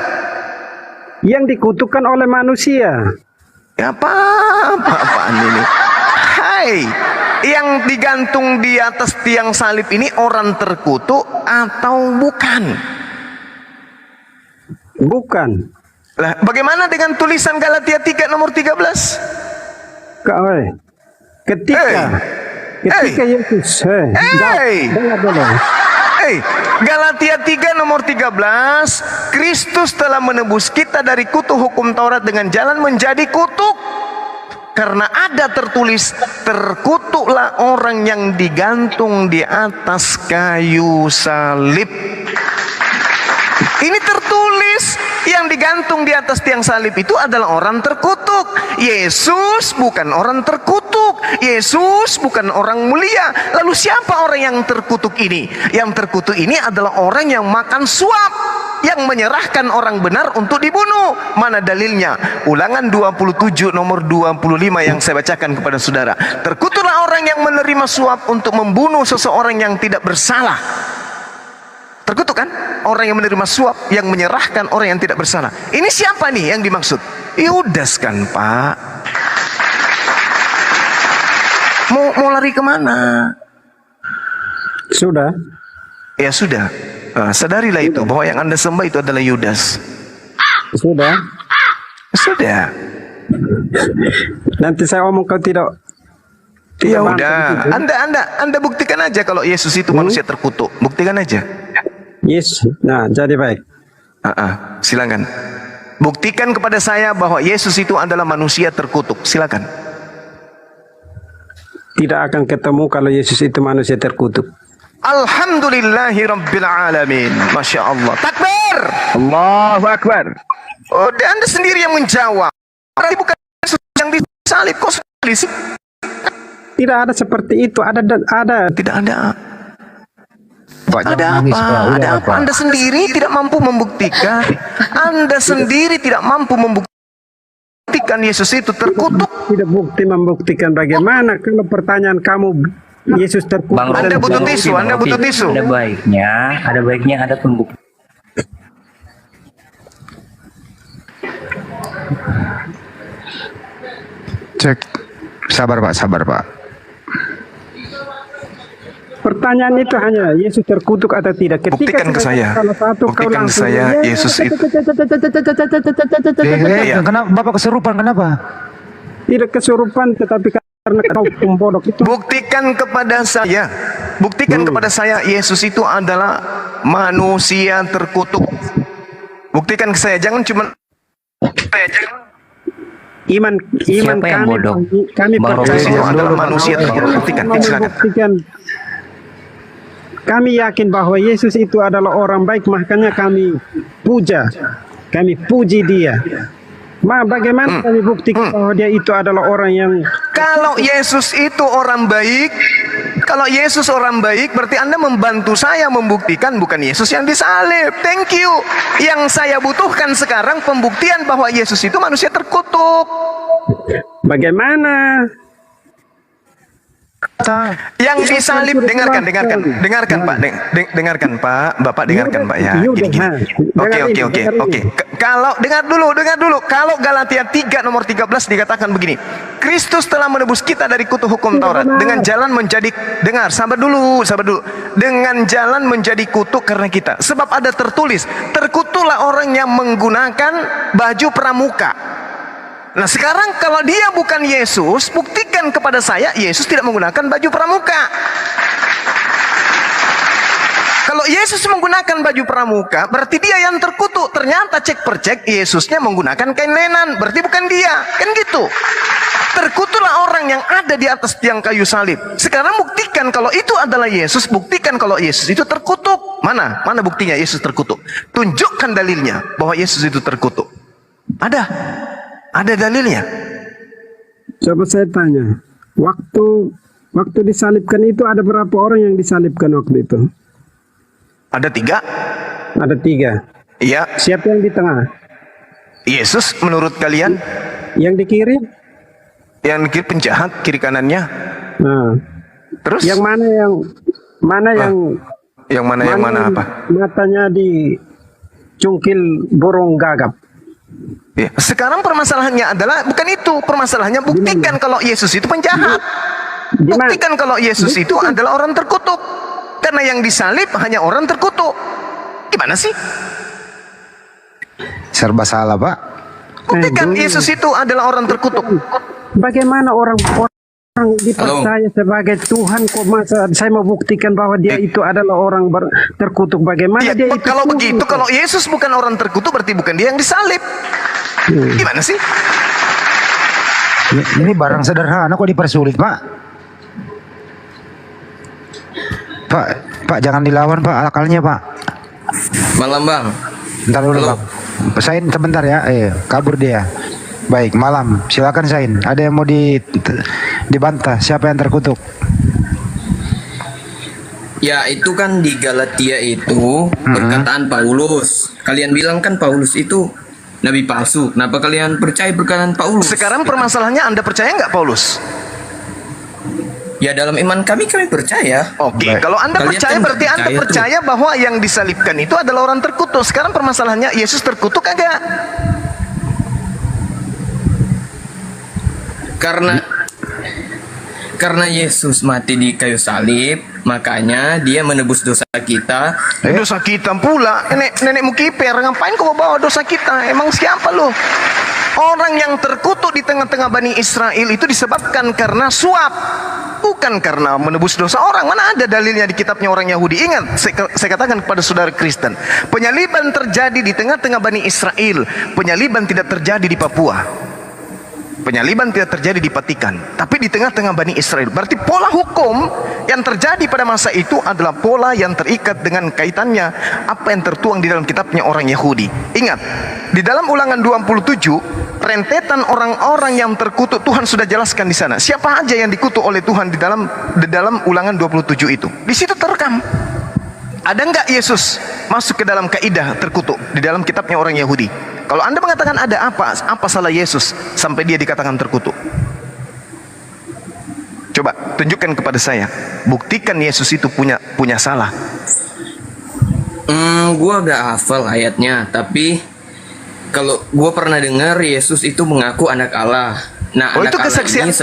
Yang dikutukkan oleh manusia. Apaan ini? Hai, yang digantung di atas tiang salib ini orang terkutuk atau bukan? Bukan. Lah, bagaimana dengan tulisan Galatia 3 nomor 13? Ketika Yesus, Galatia 3 nomor 13, Kristus telah menebus kita dari kutuk hukum Taurat dengan jalan menjadi kutuk. Karena ada tertulis, terkutuklah orang yang digantung di atas kayu salib. Ini tertulis tertulis yang digantung di atas tiang salib itu adalah orang terkutuk. Yesus bukan orang terkutuk. Yesus bukan orang mulia. Lalu siapa orang yang terkutuk ini? Yang terkutuk ini adalah orang yang makan suap, yang menyerahkan orang benar untuk dibunuh. Mana dalilnya? Ulangan 27 nomor 25 yang saya bacakan kepada saudara. Terkutuklah orang yang menerima suap untuk membunuh seseorang yang tidak bersalah. Terkutuk kan? Orang yang menerima suap, yang menyerahkan orang yang tidak bersalah. Ini siapa nih yang dimaksud? Yudas kan, Pak? Mau lari kemana? Sudah. Ya sudah. Sadarilah itu bahwa yang Anda sembah itu adalah Yudas. Sudah. Sudah. Nanti saya omong kau tidak. Ya udah. Anda buktikan aja kalau Yesus itu manusia terkutuk. Buktikan aja. Yes. Nah, jadi baik. Silakan. Buktikan kepada saya bahwa Yesus itu adalah manusia terkutuk. Silakan. Tidak akan ketemu kalau Yesus itu manusia terkutuk. Alhamdulillahirabbil alamin. Masya Allah. Takbir. Allahu Akbar. Udah, Anda sendiri yang menjawab. Berarti bukan Yesus yang disalib. Kok sih? Tidak ada seperti itu. Ada. Tidak ada. Ada apa? Ada apa? Anda sendiri tidak mampu membuktikan. Anda sendiri tidak mampu membuktikan Yesus itu terkutuk. Tidak bukti membuktikan bagaimana kalau pertanyaan kamu Yesus terkutuk. Anda butuh tisu. Anda butuh tisu. Ada baiknya ada pembuktian. Cek. Sabar Pak. Pertanyaan itu hanya Yesus terkutuk atau tidak. Ketika buktikan ke saya. Buktikan ke saya Yesus itu. Kenapa Bapak kesurupan? Kenapa? Tidak kesurupan, tetapi karena kau pembodoh itu. Buktikan kepada saya. Buktikan kepada saya Yesus itu adalah manusia terkutuk. Buktikan ke saya. Jangan cuma iman kami percaya itu adalah manusia terkutuk. Buktikan. Kami yakin bahwa Yesus itu adalah orang baik, makanya kami puji dia. Bagaimana kami buktikan bahwa dia itu adalah orang yang... Kalau Yesus itu orang baik, berarti Anda membantu saya membuktikan bukan Yesus yang disalib. Thank you. Yang saya butuhkan sekarang pembuktian bahwa Yesus itu manusia terkutuk. Bagaimana? Yang disalib, dengarkan Pak, Bapak dengarkan Pak ya. Gini. Oke. Kalau dengar dulu. Kalau Galatia 3 nomor 13 dikatakan begini. Kristus telah menebus kita dari kutuk hukum Taurat dengan jalan menjadi sabar dulu. Dengan jalan menjadi kutuk karena kita. Sebab ada tertulis, terkutuklah orang yang menggunakan baju pramuka. Nah sekarang kalau dia bukan Yesus, buktikan kepada saya Yesus tidak menggunakan baju pramuka. Kalau Yesus menggunakan baju pramuka, berarti dia yang terkutuk. Ternyata cek per cek Yesusnya menggunakan kain lenan, berarti bukan dia. Kan gitu. Terkutuklah orang yang ada di atas tiang kayu salib. Sekarang buktikan kalau itu adalah Yesus, buktikan kalau Yesus itu terkutuk. Mana buktinya Yesus terkutuk? Tunjukkan dalilnya bahwa Yesus itu terkutuk. Ada dalilnya. Coba saya tanya, waktu disalibkan itu ada berapa orang yang disalibkan waktu itu? Ada 3. Ada 3. Iya. Siapa yang di tengah? Yesus menurut kalian? Yang di kiri? Yang di kiri penjahat, kiri kanannya. Nah. Terus? Yang mana apa? Matanya dicungkil burung gagap. Ya. Sekarang permasalahannya adalah bukan itu. Permasalahannya buktikan kalau Yesus itu penjahat. Buktikan kalau Yesus itu adalah orang terkutuk. Karena yang disalib hanya orang terkutuk. Gimana sih? Serba salah, Pak. Buktikan Yesus itu adalah orang terkutuk. Bagaimana orang dipercaya sebagai Tuhan, kok masa saya mau buktikan bahwa dia itu adalah orang terkutuk? Bagaimana dia itu? Kalau begitu, kalau Yesus bukan orang terkutuk, berarti bukan dia yang disalib. Gimana sih? Ini barang sederhana kok dipersulit, Pak. Pak jangan dilawan, Pak, akalnya, Pak. Malam, Bang. Bentar dulu, Bang. Sain sebentar ya, kabur dia. Baik, malam. Silakan Sain. Ada yang mau dibantah? Siapa yang terkutuk? Ya itu kan di Galatia itu perkataan Paulus. Kalian bilang kan Paulus itu nabi palsu. Kenapa kalian percaya perkataan Paulus? Sekarang permasalahannya Anda percaya nggak Paulus? Ya dalam iman kami percaya. Oke, kalau Anda Kalian percaya kan berarti Anda percaya bahwa yang disalibkan itu adalah orang terkutuk. Sekarang permasalahannya Yesus terkutuk agak? Karena Yesus mati di kayu salib, makanya dia menebus dosa kita. Dosa kita pula, nenekmu kiper, ngapain kau bawa dosa kita? Emang siapa lo? Orang yang terkutuk di tengah-tengah Bani Israel itu disebabkan karena suap, bukan karena menebus dosa orang. Mana ada dalilnya di kitabnya orang Yahudi? Ingat, saya katakan kepada saudara Kristen, penyaliban terjadi di tengah-tengah Bani Israel, penyaliban tidak terjadi di Papua. Penyaliban tidak terjadi di Vatikan, tapi di tengah-tengah Bani Israel. Berarti pola hukum yang terjadi pada masa itu adalah pola yang terikat dengan kaitannya apa yang tertuang di dalam kitabnya orang Yahudi. Ingat, di dalam Ulangan 27, rentetan orang-orang yang terkutuk Tuhan sudah jelaskan di sana. Siapa aja yang dikutuk oleh Tuhan di dalam Ulangan 27 itu? Di situ terekam. Ada enggak Yesus masuk ke dalam kaidah terkutuk di dalam kitabnya orang Yahudi? Kalau Anda mengatakan ada, apa salah Yesus sampai dia dikatakan terkutuk? Coba tunjukkan kepada saya, buktikan Yesus itu punya salah. Gua gak hafal ayatnya, tapi kalau gua pernah dengar Yesus itu mengaku anak Allah. Nah, anak Allah ini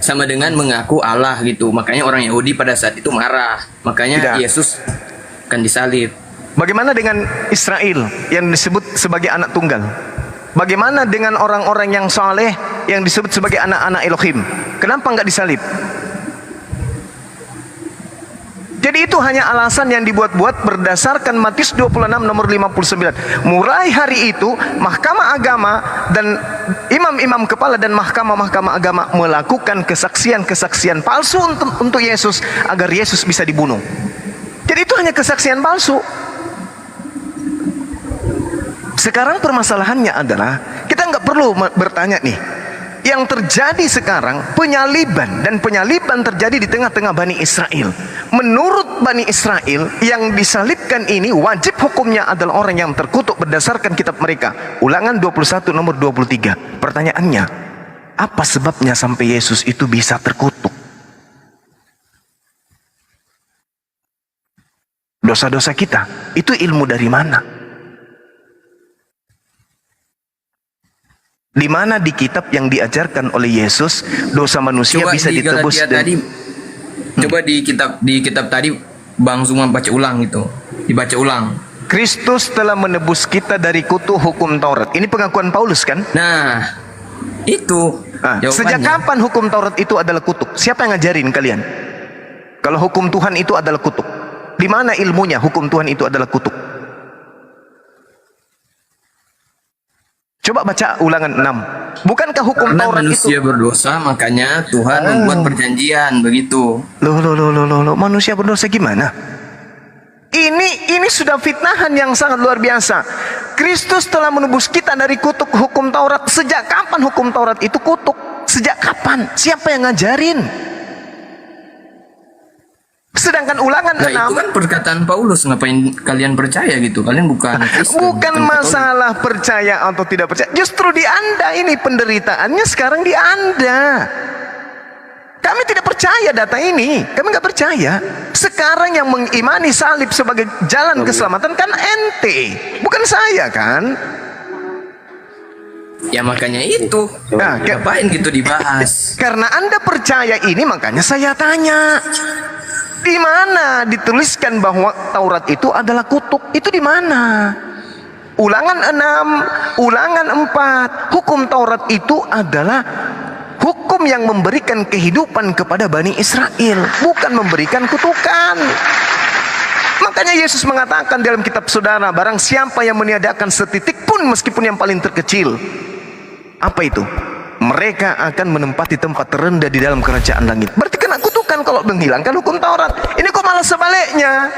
sama dengan mengaku Allah gitu. Makanya orang Yahudi pada saat itu marah. Makanya Yesus kan disalib. Bagaimana dengan Israel yang disebut sebagai anak tunggal? Bagaimana dengan orang-orang yang saleh yang disebut sebagai anak-anak Elohim? Kenapa nggak disalib? Jadi itu hanya alasan yang dibuat-buat berdasarkan Matius 26 nomor 59. Mulai hari itu Mahkamah Agama dan imam-imam kepala dan mahkamah-mahkamah agama melakukan kesaksian-kesaksian palsu untuk Yesus agar Yesus bisa dibunuh. Jadi itu hanya kesaksian palsu. Sekarang permasalahannya adalah kita nggak perlu bertanya nih, yang terjadi sekarang penyaliban, dan penyaliban terjadi di tengah-tengah Bani Israel. Menurut Bani Israel yang disalibkan ini wajib hukumnya adalah orang yang terkutuk berdasarkan kitab mereka, Ulangan 21 nomor 23. Pertanyaannya, apa sebabnya sampai Yesus itu bisa terkutuk? Dosa-dosa kita itu ilmu dari mana? Di mana di kitab yang diajarkan oleh Yesus dosa manusia Coba bisa di ditebus Galatia tadi, coba di kitab tadi Bang Zuma baca ulang itu, dibaca ulang. Kristus telah menebus kita dari kutuk hukum Taurat. Ini pengakuan Paulus kan? Nah, itu. Sejak kapan hukum Taurat itu adalah kutuk? Siapa yang ngajarin kalian? Kalau hukum Tuhan itu adalah kutuk, di mana ilmunya hukum Tuhan itu adalah kutuk? Coba baca Ulangan 6. Bukankah hukum Karena Taurat manusia itu berdosa, makanya Tuhan membuat perjanjian begitu. Loh, manusia berdosa gimana? Ini sudah fitnahan yang sangat luar biasa. Kristus telah menebus kita dari kutuk hukum Taurat. Sejak kapan hukum Taurat itu kutuk? Sejak kapan? Siapa yang ngajarin? Sedangkan Ulangan 6, itu kan perkataan Paulus, ngapain kalian percaya gitu? Kalian bukan Kristen, bukan masalah percaya atau tidak percaya. Justru di Anda ini penderitaannya sekarang di Anda. Kami tidak percaya data ini, kami nggak percaya. Sekarang yang mengimani salib sebagai jalan keselamatan kan ente, bukan saya kan? Ya makanya itu. Nah, ngapain gitu dibahas? Karena Anda percaya ini, makanya saya tanya. Di mana dituliskan bahwa Taurat itu adalah kutuk? Itu di mana? Ulangan 6, Ulangan 4. Hukum Taurat itu adalah hukum yang memberikan kehidupan kepada Bani Israel, bukan memberikan kutukan. Makanya Yesus mengatakan dalam kitab saudara, barang siapa yang meniadakan setitik pun meskipun yang paling terkecil, apa itu? Mereka akan menempati tempat terendah di dalam kerajaan langit. Berarti kena kutukan kalau menghilangkan hukum Taurat. Ini kok malah sebaliknya?